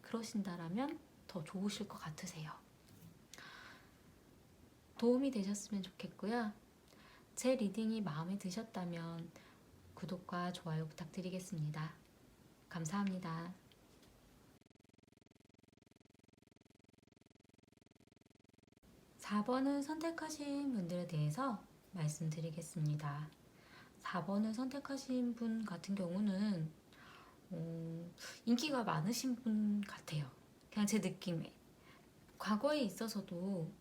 그러신다라면 더 좋으실 것 같으세요. 도움이 되셨으면 좋겠고요. 제 리딩이 마음에 드셨다면 구독과 좋아요 부탁드리겠습니다. 감사합니다. 4번을 선택하신 분들에 대해서 말씀드리겠습니다. 4번을 선택하신 분 같은 경우는 인기가 많으신 분 같아요. 그냥 제 느낌에. 과거에 있어서도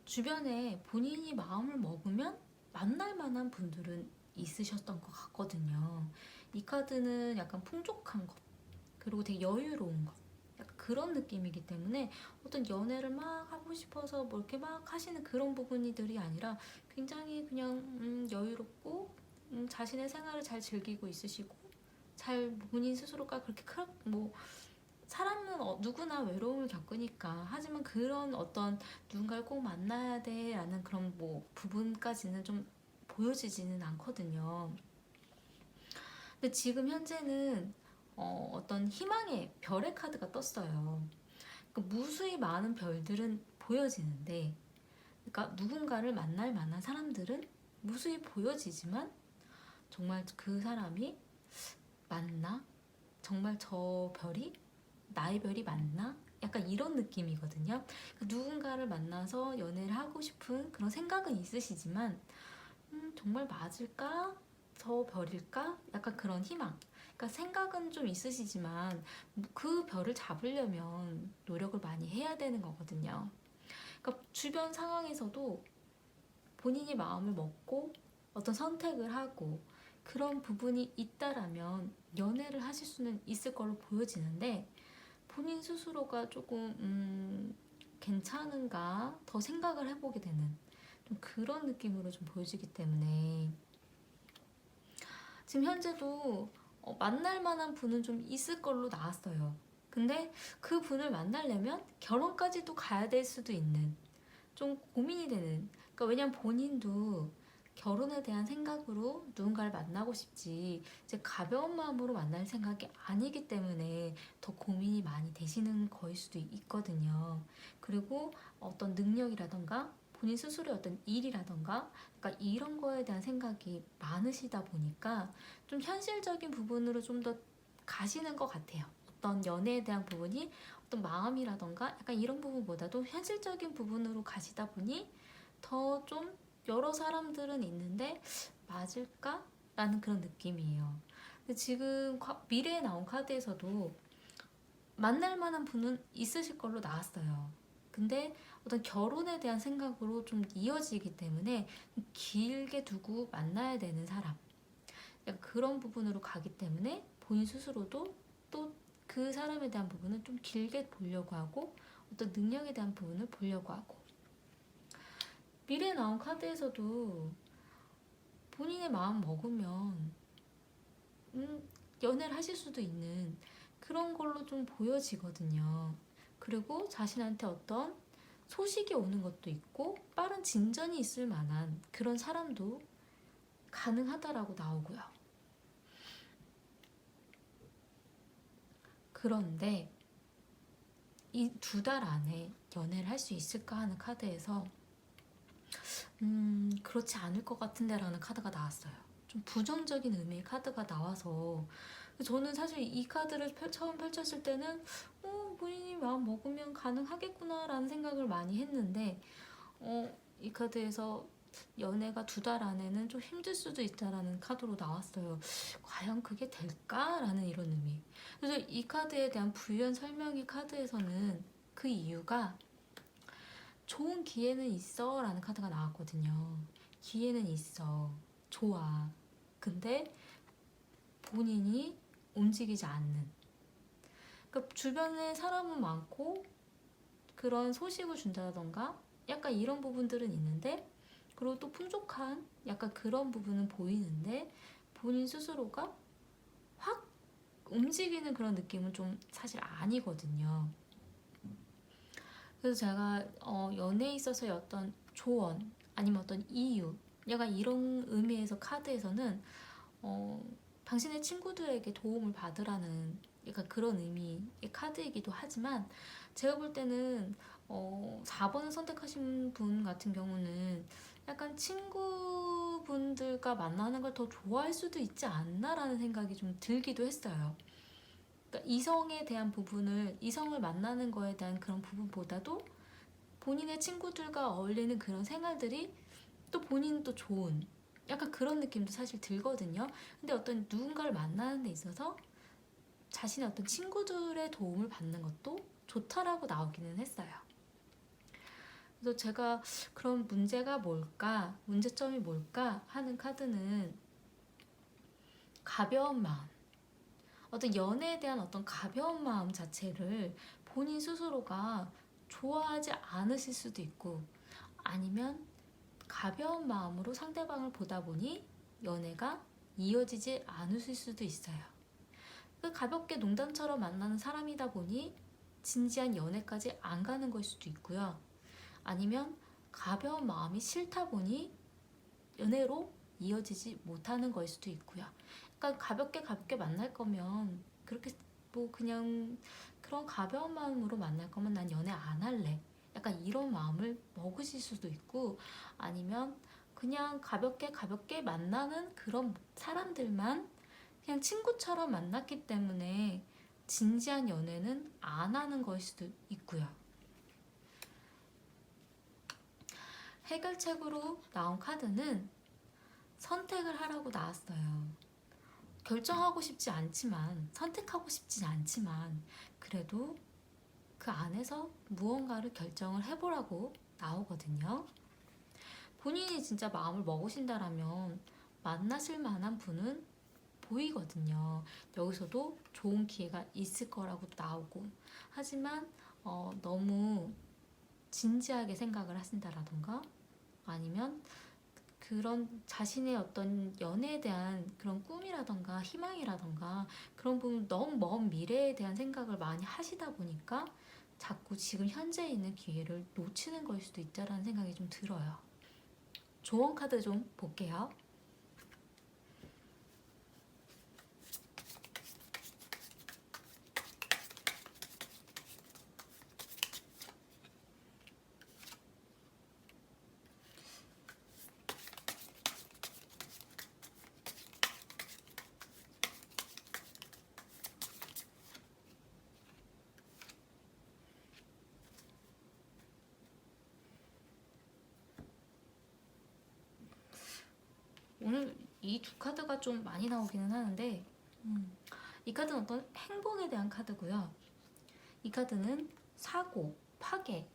주변에 본인이 마음을 먹으면 만날 만한 분들은 있으셨던 것 같거든요. 이 카드는 약간 풍족한 것, 그리고 되게 여유로운 것, 약간 그런 느낌이기 때문에 어떤 연애를 막 하고 싶어서 뭐 이렇게 막 하시는 그런 부분들이 아니라 굉장히 그냥 여유롭고 자신의 생활을 잘 즐기고 있으시고 잘 본인 스스로가 그렇게 뭐 사람은 누구나 외로움을 겪으니까 하지만 그런 어떤 누군가를 꼭 만나야 돼 라는 그런 뭐 부분까지는 좀 보여지지는 않거든요. 근데 지금 현재는 어떤 희망의 별의 카드가 떴어요. 그러니까 무수히 많은 별들은 보여지는데 그러니까 누군가를 만날 만한 사람들은 무수히 보여지지만 정말 그 사람이 맞나? 정말 저 별이 나의 별이 맞나? 약간 이런 느낌이거든요. 그러니까 누군가를 만나서 연애를 하고 싶은 그런 생각은 있으시지만 정말 맞을까? 저 별일까? 약간 그런 희망. 그러니까 생각은 좀 있으시지만 그 별을 잡으려면 노력을 많이 해야 되는 거거든요. 그러니까 주변 상황에서도 본인이 마음을 먹고 어떤 선택을 하고 그런 부분이 있다라면 연애를 하실 수는 있을 걸로 보여지는데 본인 스스로가 조금 괜찮은가 더 생각을 해보게 되는 좀 그런 느낌으로 좀 보여지기 때문에 지금 현재도 만날 만한 분은 좀 있을 걸로 나왔어요. 근데 그 분을 만나려면 결혼까지도 가야 될 수도 있는 좀 고민이 되는. 그러니까 왜냐면 본인도 결혼에 대한 생각으로 누군가를 만나고 싶지 이제 가벼운 마음으로 만날 생각이 아니기 때문에 더 고민이 많이 되시는 거일 수도 있거든요. 그리고 어떤 능력이라던가 본인 스스로의 어떤 일이라던가 그러니까 이런 거에 대한 생각이 많으시다 보니까 좀 현실적인 부분으로 좀 더 가시는 것 같아요. 어떤 연애에 대한 부분이 어떤 마음이라던가 약간 이런 부분보다도 현실적인 부분으로 가시다 보니 더 좀 여러 사람들은 있는데 맞을까? 라는 그런 느낌이에요. 근데 지금 미래에 나온 카드에서도 만날 만한 분은 있으실 걸로 나왔어요. 근데 어떤 결혼에 대한 생각으로 좀 이어지기 때문에 길게 두고 만나야 되는 사람, 약간 그런 부분으로 가기 때문에 본인 스스로도 또 그 사람에 대한 부분은 좀 길게 보려고 하고 어떤 능력에 대한 부분을 보려고 하고, 미래에 나온 카드에서도 본인의 마음 먹으면 연애를 하실 수도 있는 그런 걸로 좀 보여지거든요. 그리고 자신한테 어떤 소식이 오는 것도 있고 빠른 진전이 있을 만한 그런 사람도 가능하다라고 나오고요. 그런데 이 2달 안에 연애를 할 수 있을까 하는 카드에서 그렇지 않을 것 같은데 라는 카드가 나왔어요. 좀 부정적인 의미의 카드가 나와서 저는 사실 이 카드를 처음 펼쳤을 때는 본인이 마음 먹으면 가능하겠구나 라는 생각을 많이 했는데 이 카드에서 연애가 2달 안에는 좀 힘들 수도 있다라는 카드로 나왔어요. 과연 그게 될까? 라는 이런 의미. 그래서 이 카드에 대한 부연 설명이 카드에서는 그 이유가 좋은 기회는 있어 라는 카드가 나왔거든요. 기회는 있어. 좋아. 근데 본인이 움직이지 않는. 그러니까 주변에 사람은 많고 그런 소식을 준다던가 약간 이런 부분들은 있는데, 그리고 또 풍족한 약간 그런 부분은 보이는데 본인 스스로가 확 움직이는 그런 느낌은 좀 사실 아니거든요. 그래서 제가 연애에 있어서의 어떤 조언 아니면 어떤 이유, 약간 이런 의미에서 카드에서는 당신의 친구들에게 도움을 받으라는 약간 그런 의미의 카드이기도 하지만, 제가 볼 때는 4번을 선택하신 분 같은 경우는 약간 친구분들과 만나는 걸 더 좋아할 수도 있지 않나라는 생각이 좀 들기도 했어요. 그러니까 이성에 대한 부분을, 이성을 만나는 거에 대한 그런 부분보다도 본인의 친구들과 어울리는 그런 생활들이 또 본인은 또 좋은 약간 그런 느낌도 사실 들거든요. 근데 어떤 누군가를 만나는 데 있어서 자신의 어떤 친구들의 도움을 받는 것도 좋다라고 나오기는 했어요. 그래서 제가 그런 문제가 뭘까, 문제점이 뭘까 하는 카드는 가벼운 마음, 어떤 연애에 대한 어떤 가벼운 마음 자체를 본인 스스로가 좋아하지 않으실 수도 있고, 아니면 가벼운 마음으로 상대방을 보다 보니 연애가 이어지지 않으실 수도 있어요. 가볍게 농담처럼 만나는 사람이다 보니 진지한 연애까지 안 가는 걸 수도 있고요. 아니면 가벼운 마음이 싫다 보니 연애로 이어지지 못하는 걸 수도 있고요. 그러니까 가볍게 만날 거면 그렇게 뭐 그냥 그런 가벼운 마음으로 만날 거면 난 연애 안 할래, 약간 이런 마음을 먹으실 수도 있고, 아니면 그냥 가볍게 만나는 그런 사람들만 그냥 친구처럼 만났기 때문에 진지한 연애는 안 하는 걸 수도 있고요. 해결책으로 나온 카드는 선택을 하라고 나왔어요. 결정하고 싶지 않지만, 선택하고 싶지 않지만 그래도 그 안에서 무언가를 결정을 해보라고 나오거든요. 본인이 진짜 마음을 먹으신다라면 만나실 만한 분은 보이거든요. 여기서도 좋은 기회가 있을 거라고 나오고, 하지만 너무 진지하게 생각을 하신다라던가 아니면 그런 자신의 어떤 연애에 대한 그런 꿈이라던가 희망이라던가 그런 부분, 너무 먼 미래에 대한 생각을 많이 하시다 보니까 자꾸 지금 현재 있는 기회를 놓치는 걸 수도 있다라는 생각이 좀 들어요. 조언 카드 좀 볼게요. 이 두 카드가 좀 많이 나오기는 하는데 이 카드는 어떤 행복에 대한 카드고요. 이 카드는 사고, 파괴,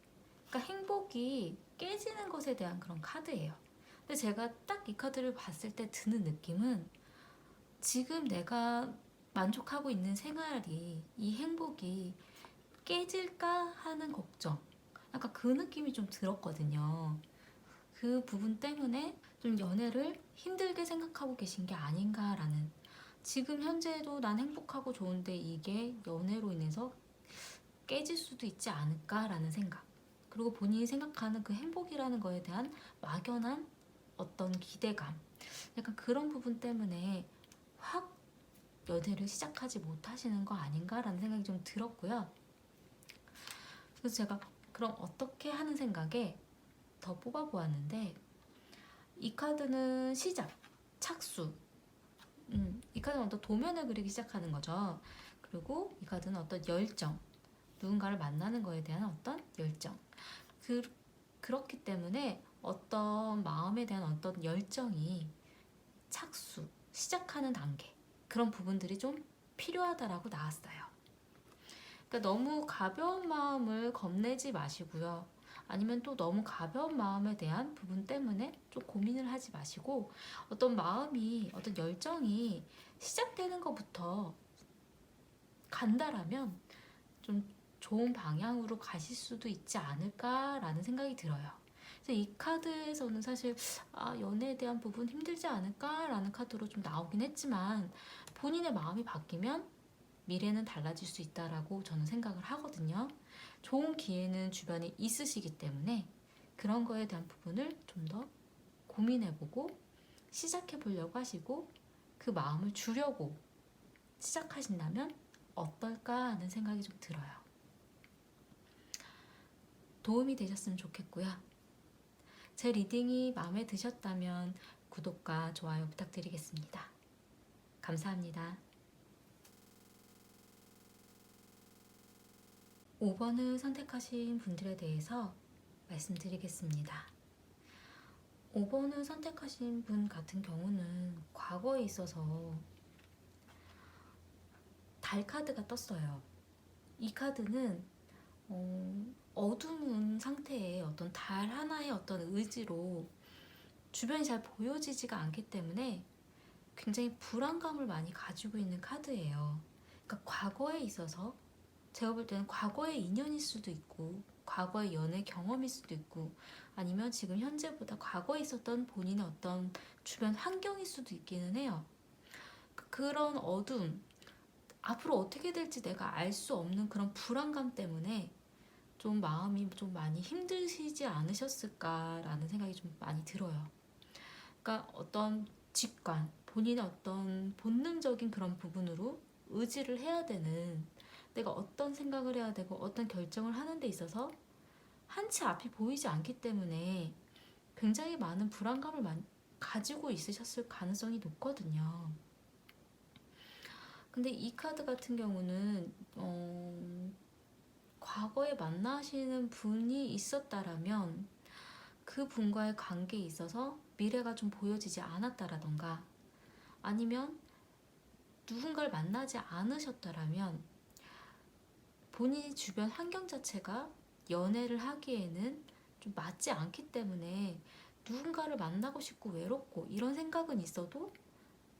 그러니까 행복이 깨지는 것에 대한 그런 카드예요. 근데 제가 딱 이 카드를 봤을 때 드는 느낌은 지금 내가 만족하고 있는 생활이, 이 행복이 깨질까 하는 걱정, 약간 그 느낌이 좀 들었거든요. 그 부분 때문에 좀 연애를 힘들게 생각하고 계신 게 아닌가라는, 지금 현재도 난 행복하고 좋은데 이게 연애로 인해서 깨질 수도 있지 않을까라는 생각, 그리고 본인이 생각하는 그 행복이라는 거에 대한 막연한 어떤 기대감, 약간 그런 부분 때문에 확 연애를 시작하지 못하시는 거 아닌가라는 생각이 좀 들었고요. 그래서 제가 그럼 어떻게 하는 생각에 더 뽑아보았는데, 이 카드는 시작, 착수, 이 카드는 어떤 도면을 그리기 시작하는 거죠. 그리고 이 카드는 어떤 열정, 누군가를 만나는 거에 대한 어떤 열정, 그렇기 때문에 어떤 마음에 대한 어떤 열정이 착수, 시작하는 단계, 그런 부분들이 좀 필요하다라고 나왔어요. 그러니까 너무 가벼운 마음을 겁내지 마시고요. 아니면 또 너무 가벼운 마음에 대한 부분 때문에 좀 고민을 하지 마시고, 어떤 마음이, 어떤 열정이 시작되는 것부터 간다라면 좀 좋은 방향으로 가실 수도 있지 않을까라는 생각이 들어요. 그래서 이 카드에서는 사실 연애에 대한 부분 힘들지 않을까라는 카드로 좀 나오긴 했지만, 본인의 마음이 바뀌면 미래는 달라질 수 있다라고 저는 생각을 하거든요. 좋은 기회는 주변에 있으시기 때문에 그런 거에 대한 부분을 좀 더 고민해보고 시작해 보려고 하시고, 그 마음을 주려고 시작하신다면 어떨까 하는 생각이 좀 들어요. 도움이 되셨으면 좋겠고요. 제 리딩이 마음에 드셨다면 구독과 좋아요 부탁드리겠습니다. 감사합니다. 5번을 선택하신 분들에 대해서 말씀드리겠습니다. 5번을 선택하신 분 같은 경우는 과거에 있어서 달 카드가 떴어요. 이 카드는 어두운 상태의 어떤 달 하나의 어떤 의지로 주변이 잘 보여지지가 않기 때문에 굉장히 불안감을 많이 가지고 있는 카드예요. 그러니까 과거에 있어서, 제가 볼 때는 과거의 인연일 수도 있고 과거의 연애 경험일 수도 있고, 아니면 지금 현재보다 과거에 있었던 본인의 어떤 주변 환경일 수도 있기는 해요. 그런 어둠, 앞으로 어떻게 될지 내가 알 수 없는 그런 불안감 때문에 좀 마음이 좀 많이 힘드시지 않으셨을까라는 생각이 좀 많이 들어요. 그러니까 어떤 직관, 본인의 어떤 본능적인 그런 부분으로 의지를 해야 되는, 내가 어떤 생각을 해야 되고 어떤 결정을 하는 데 있어서 한치 앞이 보이지 않기 때문에 굉장히 많은 불안감을 가지고 있으셨을 가능성이 높거든요. 근데 이 카드 같은 경우는 과거에 만나시는 분이 있었다라면 그 분과의 관계에 있어서 미래가 좀 보여지지 않았다라던가, 아니면 누군가를 만나지 않으셨다라면 본인이 주변 환경 자체가 연애를 하기에는 좀 맞지 않기 때문에 누군가를 만나고 싶고 외롭고 이런 생각은 있어도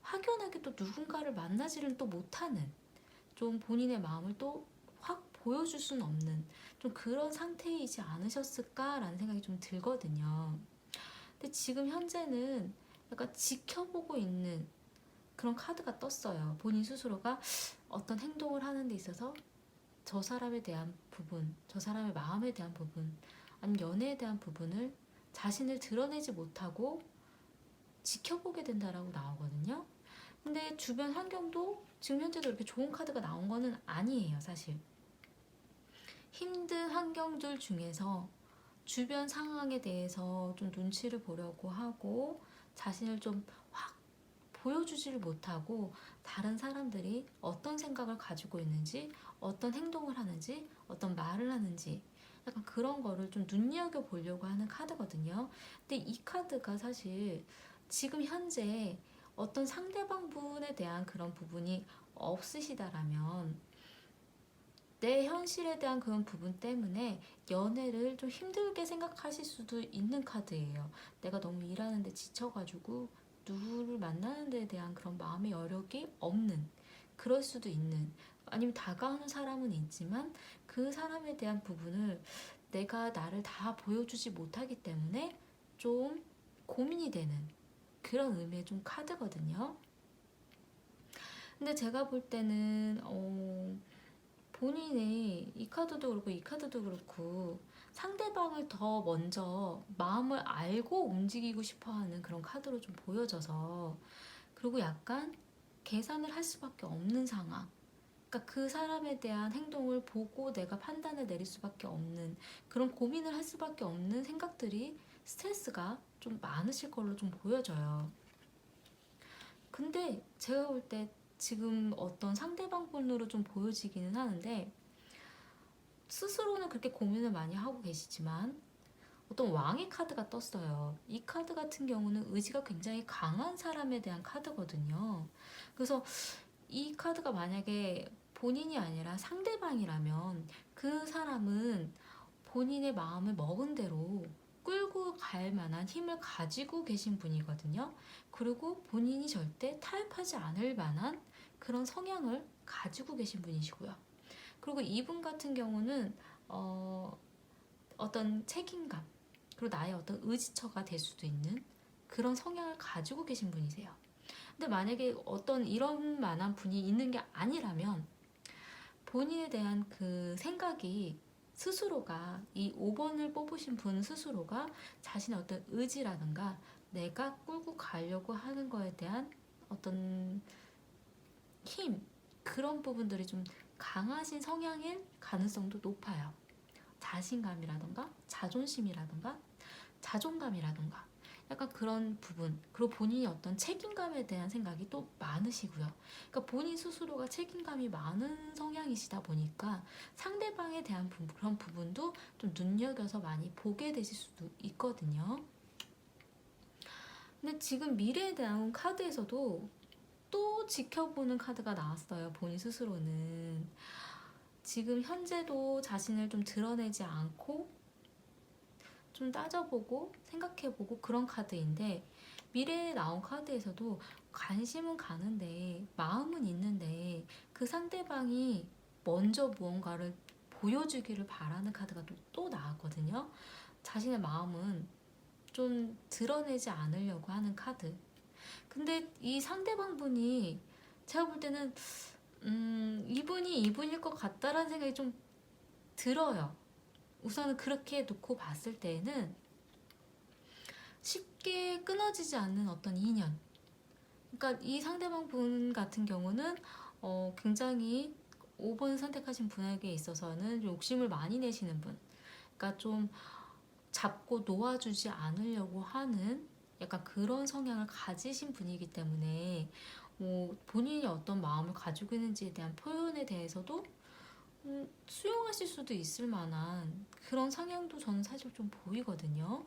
확연하게 또 누군가를 만나지를 또 못하는, 좀 본인의 마음을 또 확 보여줄 수는 없는 좀 그런 상태이지 않으셨을까라는 생각이 좀 들거든요. 근데 지금 현재는 약간 지켜보고 있는 그런 카드가 떴어요. 본인 스스로가 어떤 행동을 하는 데 있어서 저 사람에 대한 부분, 저 사람의 마음에 대한 부분, 아니면 연애에 대한 부분을 자신을 드러내지 못하고 지켜보게 된다라고 나오거든요. 근데 주변 환경도 지금 현재도 이렇게 좋은 카드가 나온 거는 아니에요, 사실. 힘든 환경들 중에서 주변 상황에 대해서 좀 눈치를 보려고 하고 자신을 좀 확 보여주지를 못하고, 다른 사람들이 어떤 생각을 가지고 있는지, 어떤 행동을 하는지, 어떤 말을 하는지, 약간 그런 거를 좀 눈여겨보려고 하는 카드거든요. 근데 이 카드가 사실 지금 현재 어떤 상대방 분에 대한 그런 부분이 없으시다라면 내 현실에 대한 그런 부분 때문에 연애를 좀 힘들게 생각하실 수도 있는 카드예요. 내가 너무 일하는데 지쳐가지고 누구를 만나는 데에 대한 그런 마음의 여력이 없는, 그럴 수도 있는, 아니면 다가오는 사람은 있지만 그 사람에 대한 부분을 내가 나를 다 보여주지 못하기 때문에 좀 고민이 되는 그런 의미의 좀 카드거든요. 근데 제가 볼 때는 본인이 이 카드도 그렇고 이 카드도 그렇고 상대방을 더 먼저 마음을 알고 움직이고 싶어하는 그런 카드로 좀 보여져서, 그리고 약간 계산을 할 수밖에 없는 상황, 그러니까 그 사람에 대한 행동을 보고 내가 판단을 내릴 수밖에 없는, 그런 고민을 할 수밖에 없는 생각들이, 스트레스가 좀 많으실 걸로 좀 보여져요. 근데 제가 볼 때 지금 어떤 상대방 분으로 좀 보여지기는 하는데, 스스로는 그렇게 고민을 많이 하고 계시지만 어떤 왕의 카드가 떴어요. 이 카드 같은 경우는 의지가 굉장히 강한 사람에 대한 카드거든요. 그래서 이 카드가 만약에 본인이 아니라 상대방이라면 그 사람은 본인의 마음을 먹은 대로 끌고 갈 만한 힘을 가지고 계신 분이거든요. 그리고 본인이 절대 타협하지 않을 만한 그런 성향을 가지고 계신 분이시고요. 그리고 이분 같은 경우는 어떤 책임감, 그리고 나의 어떤 의지처가 될 수도 있는 그런 성향을 가지고 계신 분이세요. 근데 만약에 어떤 이런 만한 분이 있는 게 아니라면 본인에 대한 그 생각이, 스스로가 이 5번을 뽑으신 분 스스로가 자신의 어떤 의지라든가 내가 끌고 가려고 하는 거에 대한 어떤 힘, 그런 부분들이 좀 강하신 성향일 가능성도 높아요. 자신감이라든가 자존심이라든가 자존감이라든가 약간 그런 부분, 그리고 본인이 어떤 책임감에 대한 생각이 또 많으시고요. 그러니까 본인 스스로가 책임감이 많은 성향이시다 보니까 상대방에 대한 그런 부분도 좀 눈여겨서 많이 보게 되실 수도 있거든요. 근데 지금 미래에 대한 카드에서도 또 지켜보는 카드가 나왔어요. 본인 스스로는 지금 현재도 자신을 좀 드러내지 않고 좀 따져보고 생각해보고 그런 카드인데, 미래에 나온 카드에서도 관심은 가는데 마음은 있는데 그 상대방이 먼저 무언가를 보여주기를 바라는 카드가 또 나왔거든요. 자신의 마음은 좀 드러내지 않으려고 하는 카드. 근데 이 상대방 분이 제가 볼 때는 이분이 이분일 것 같다라는 생각이 좀 들어요. 우선은 그렇게 놓고 봤을 때에는 쉽게 끊어지지 않는 어떤 인연. 그러니까 이 상대방 분 같은 경우는 굉장히 5번 선택하신 분에게 있어서는 욕심을 많이 내시는 분. 그러니까 좀 잡고 놓아주지 않으려고 하는 약간 그런 성향을 가지신 분이기 때문에 본인이 어떤 마음을 가지고 있는지에 대한 표현에 대해서도 수용하실 수도 있을 만한 그런 성향도 저는 사실 좀 보이거든요.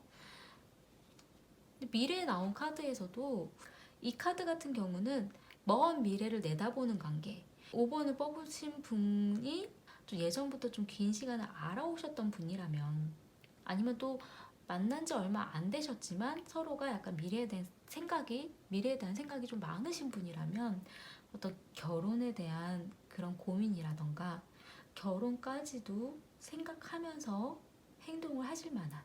미래에 나온 카드에서도 이 카드 같은 경우는 먼 미래를 내다보는 관계. 5번을 뽑으신 분이 좀 예전부터 좀 긴 시간을 알아오셨던 분이라면, 아니면 또 만난 지 얼마 안 되셨지만 서로가 약간 미래에 대한 생각이 좀 많으신 분이라면 어떤 결혼에 대한 그런 고민이라던가 결혼까지도 생각하면서 행동을 하실 만한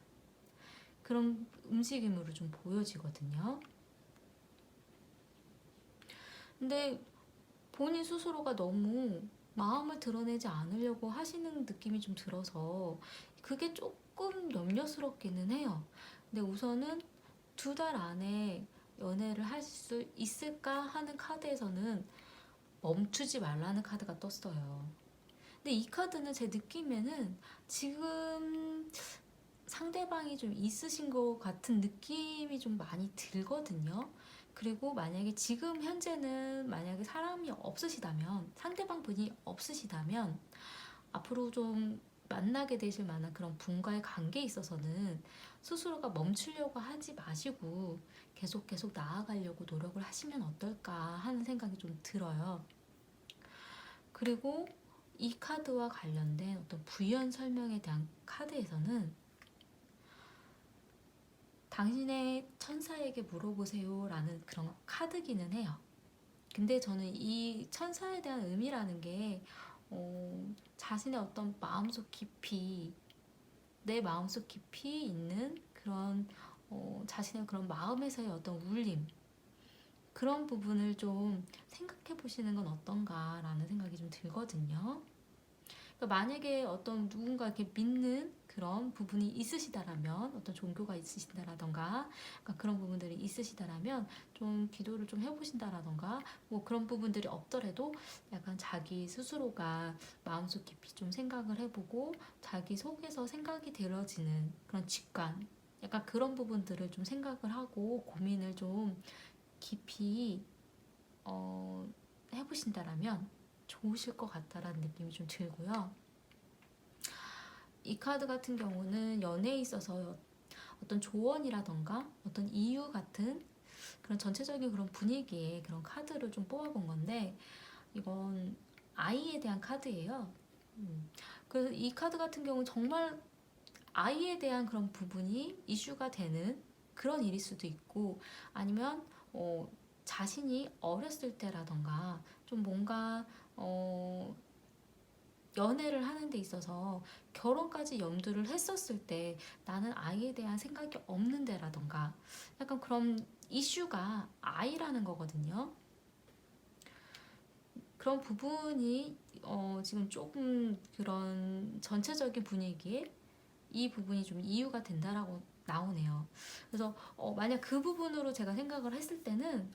그런 움직임으로 좀 보여지거든요. 근데 본인 스스로가 너무 마음을 드러내지 않으려고 하시는 느낌이 좀 들어서 그게 조금 염려스럽기는 해요. 근데 우선은 2달 안에 연애를 할 수 있을까 하는 카드에서는 멈추지 말라는 카드가 떴어요. 근데 이 카드는 제 느낌에는 지금 상대방이 좀 있으신 것 같은 느낌이 좀 많이 들거든요. 그리고 만약에 지금 현재는 만약에 사람이 없으시다면, 상대방 분이 없으시다면 앞으로 좀 만나게 되실 만한 그런 분과의 관계에 있어서는 스스로가 멈추려고 하지 마시고 계속 나아가려고 노력을 하시면 어떨까 하는 생각이 좀 들어요. 그리고 이 카드와 관련된 어떤 부연 설명에 대한 카드에서는 당신의 천사에게 물어보세요 라는 그런 카드기는 해요. 근데 저는 이 천사에 대한 의미라는 게 자신의 어떤 마음속 깊이, 내 마음속 깊이 있는 그런 자신의 그런 마음에서의 어떤 울림, 그런 부분을 좀 생각해 보시는 건 어떤가라는 생각이 좀 들거든요. 그러니까 만약에 어떤 누군가 이렇게 믿는 그런 부분이 있으시다라면, 어떤 종교가 있으시다라던가, 그러니까 그런 부분들이 있으시다라면 좀 기도를 좀 해보신다라던가, 뭐 그런 부분들이 없더라도 약간 자기 스스로가 마음속 깊이 좀 생각을 해보고 자기 속에서 생각이 들어지는 그런 직관, 약간 그런 부분들을 좀 생각을 하고 고민을 좀 깊이 해보신다라면 좋으실 것 같다라는 느낌이 좀 들고요. 이 카드 같은 경우는 연애에 있어서 어떤 조언이라던가 어떤 이유 같은 그런 전체적인 그런 분위기의 그런 카드를 좀 뽑아본 건데, 이건 아이에 대한 카드예요. 그래서 이 카드 같은 경우는 정말 아이에 대한 그런 부분이 이슈가 되는 그런 일일 수도 있고, 아니면 자신이 어렸을 때라던가 좀 뭔가 연애를 하는 데 있어서 결혼까지 염두를 했었을 때 나는 아이에 대한 생각이 없는데라던가, 약간 그런 이슈가 아이라는 거거든요. 그런 부분이 지금 조금 그런 전체적인 분위기에 이 부분이 좀 이유가 된다라고 나오네요. 그래서 만약 그 부분으로 제가 생각을 했을 때는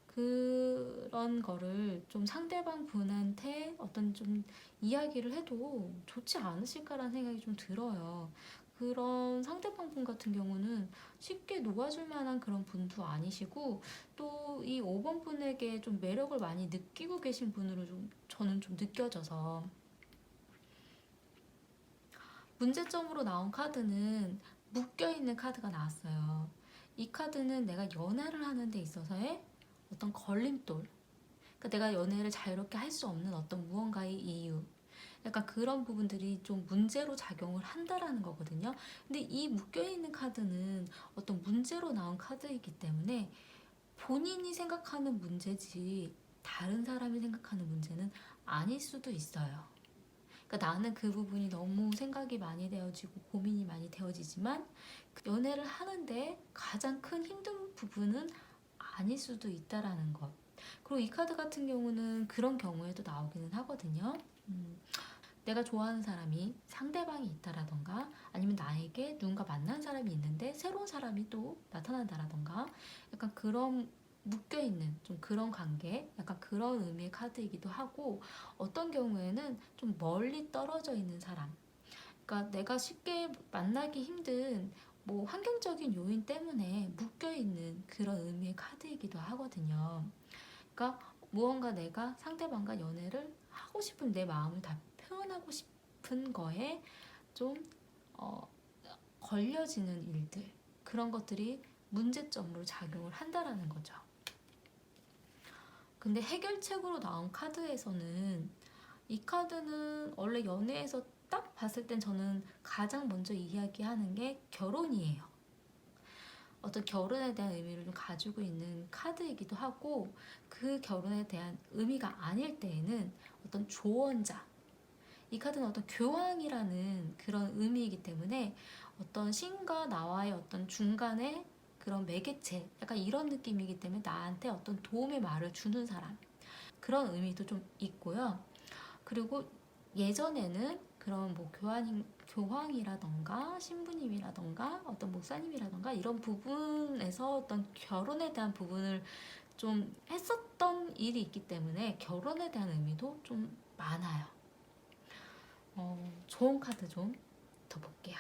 그런 거를 좀 상대방 분한테 어떤 좀 이야기를 해도 좋지 않으실까라는 생각이 좀 들어요. 그런 상대방 분 같은 경우는 쉽게 놓아줄 만한 그런 분도 아니시고, 또 이 5번 분에게 좀 매력을 많이 느끼고 계신 분으로 좀 저는 좀 느껴져서, 문제점으로 나온 카드는 묶여있는 카드가 나왔어요. 이 카드는 내가 연애를 하는 데 있어서의 어떤 걸림돌, 그러니까 내가 연애를 자유롭게 할 수 없는 어떤 무언가의 이유, 약간 그런 부분들이 좀 문제로 작용을 한다라는 거거든요. 근데 이 묶여있는 카드는 어떤 문제로 나온 카드이기 때문에 본인이 생각하는 문제지 다른 사람이 생각하는 문제는 아닐 수도 있어요. 그러니까 나는 그 부분이 너무 생각이 많이 되어지고 고민이 많이 되어지지만 연애를 하는데 가장 큰 힘든 부분은 아닐 수도 있다라는 것. 그리고 이 카드 같은 경우는 그런 경우에도 나오기는 하거든요. 내가 좋아하는 사람이 상대방이 있다라던가, 아니면 나에게 누군가 만난 사람이 있는데 새로운 사람이 또 나타난다라던가, 약간 그런 묶여있는 좀 그런 관계, 약간 그런 의미의 카드이기도 하고, 어떤 경우에는 좀 멀리 떨어져 있는 사람, 그러니까 내가 쉽게 만나기 힘든 뭐 환경적인 요인 때문에 묶여있는 그런 의미의 카드이기도 하거든요. 그러니까 무언가 내가 상대방과 연애를 하고 싶은 내 마음을 다 표현하고 싶은 거에 좀 어, 걸려지는 일들, 그런 것들이 문제점으로 작용을 한다라는 거죠. 근데 해결책으로 나온 카드에서는, 이 카드는 원래 연애에서 딱 봤을 땐 저는 가장 먼저 이야기하는 게 결혼이에요. 어떤 결혼에 대한 의미를 좀 가지고 있는 카드이기도 하고, 그 결혼에 대한 의미가 아닐 때에는 어떤 조언자, 이 카드는 어떤 교황이라는 그런 의미이기 때문에 어떤 신과 나와의 어떤 중간에 그런 매개체, 약간 이런 느낌이기 때문에 나한테 어떤 도움의 말을 주는 사람, 그런 의미도 좀 있고요. 그리고 예전에는 그런 뭐 교황이라던가 신부님이라던가 어떤 목사님이라던가 이런 부분에서 어떤 결혼에 대한 부분을 좀 했었던 일이 있기 때문에 결혼에 대한 의미도 좀 많아요. 좋은 카드 좀 더 볼게요.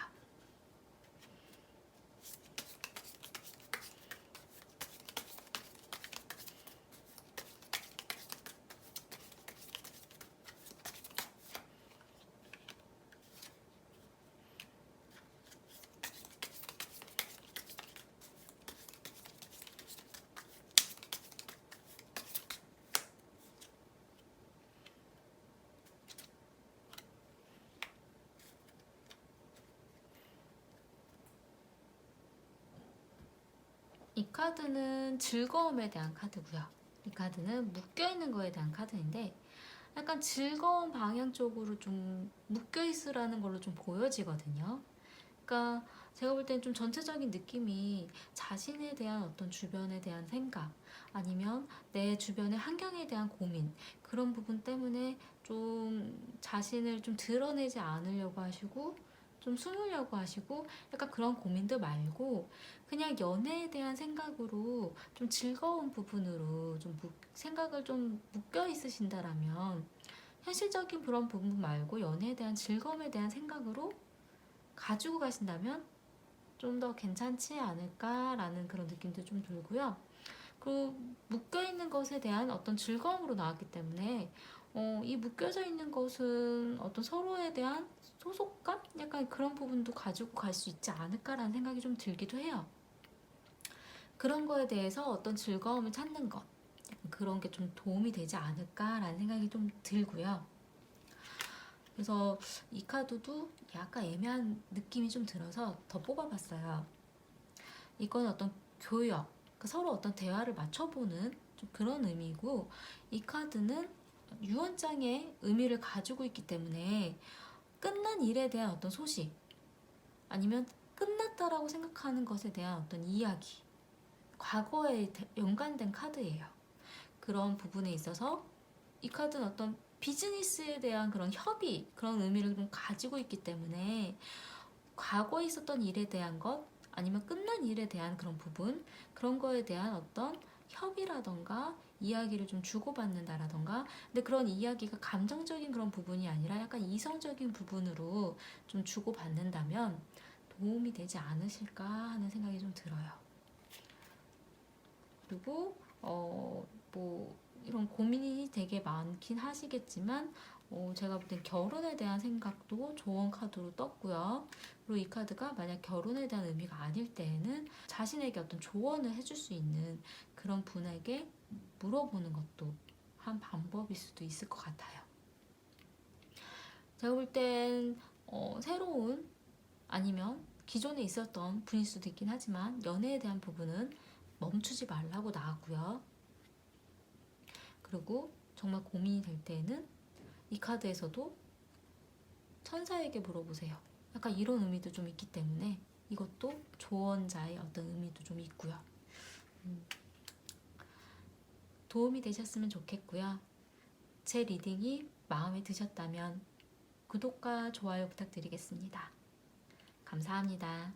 이 카드는 즐거움에 대한 카드고요. 이 카드는 묶여있는 거에 대한 카드인데 약간 즐거운 방향 쪽으로 좀 묶여있으라는 걸로 좀 보여지거든요. 그러니까 제가 볼 땐 좀 전체적인 느낌이 자신에 대한 어떤 주변에 대한 생각 아니면 내 주변의 환경에 대한 고민 그런 부분 때문에 좀 자신을 좀 드러내지 않으려고 하시고 좀 숨으려고 하시고 약간 그런 고민들 말고 그냥 연애에 대한 생각으로 좀 즐거운 부분으로 좀 생각을 좀 묶여 있으신다라면 현실적인 그런 부분 말고 연애에 대한 즐거움에 대한 생각으로 가지고 가신다면 좀 더 괜찮지 않을까라는 그런 느낌도 좀 들고요. 그 묶여있는 것에 대한 어떤 즐거움으로 나왔기 때문에 이 묶여져 있는 것은 어떤 서로에 대한 소속감? 약간 그런 부분도 가지고 갈 수 있지 않을까라는 생각이 좀 들기도 해요. 그런 거에 대해서 어떤 즐거움을 찾는 것 그런 게 좀 도움이 되지 않을까라는 생각이 좀 들고요. 그래서 이 카드도 약간 애매한 느낌이 좀 들어서 더 뽑아봤어요. 이건 어떤 교역, 그러니까 서로 어떤 대화를 맞춰보는 좀 그런 의미고, 이 카드는 유언장의 의미를 가지고 있기 때문에 끝난 일에 대한 어떤 소식, 아니면 끝났다라고 생각하는 것에 대한 어떤 이야기, 과거에 연관된 카드예요. 그런 부분에 있어서 이 카드는 어떤 비즈니스에 대한 그런 협의, 그런 의미를 좀 가지고 있기 때문에 과거에 있었던 일에 대한 것 아니면 끝난 일에 대한 그런 부분 그런 거에 대한 어떤 협의라던가 이야기를 좀 주고받는다라던가 근데 그런 이야기가 감정적인 그런 부분이 아니라 약간 이성적인 부분으로 좀 주고받는다면 도움이 되지 않으실까 하는 생각이 좀 들어요. 그리고 뭐 이런 고민이 되게 많긴 하시겠지만 제가 볼 땐 결혼에 대한 생각도 조언 카드로 떴고요. 그리고 이 카드가 만약 결혼에 대한 의미가 아닐 때에는 자신에게 어떤 조언을 해줄 수 있는 그런 분에게 물어보는 것도 한 방법일 수도 있을 것 같아요. 제가 볼 땐 새로운 아니면 기존에 있었던 분일 수도 있긴 하지만 연애에 대한 부분은 멈추지 말라고 나왔고요. 그리고 정말 고민이 될 때에는 이 카드에서도 천사에게 물어보세요. 약간 이런 의미도 좀 있기 때문에 이것도 조언자의 어떤 의미도 좀 있고요. 도움이 되셨으면 좋겠고요. 제 리딩이 마음에 드셨다면 구독과 좋아요 부탁드리겠습니다. 감사합니다.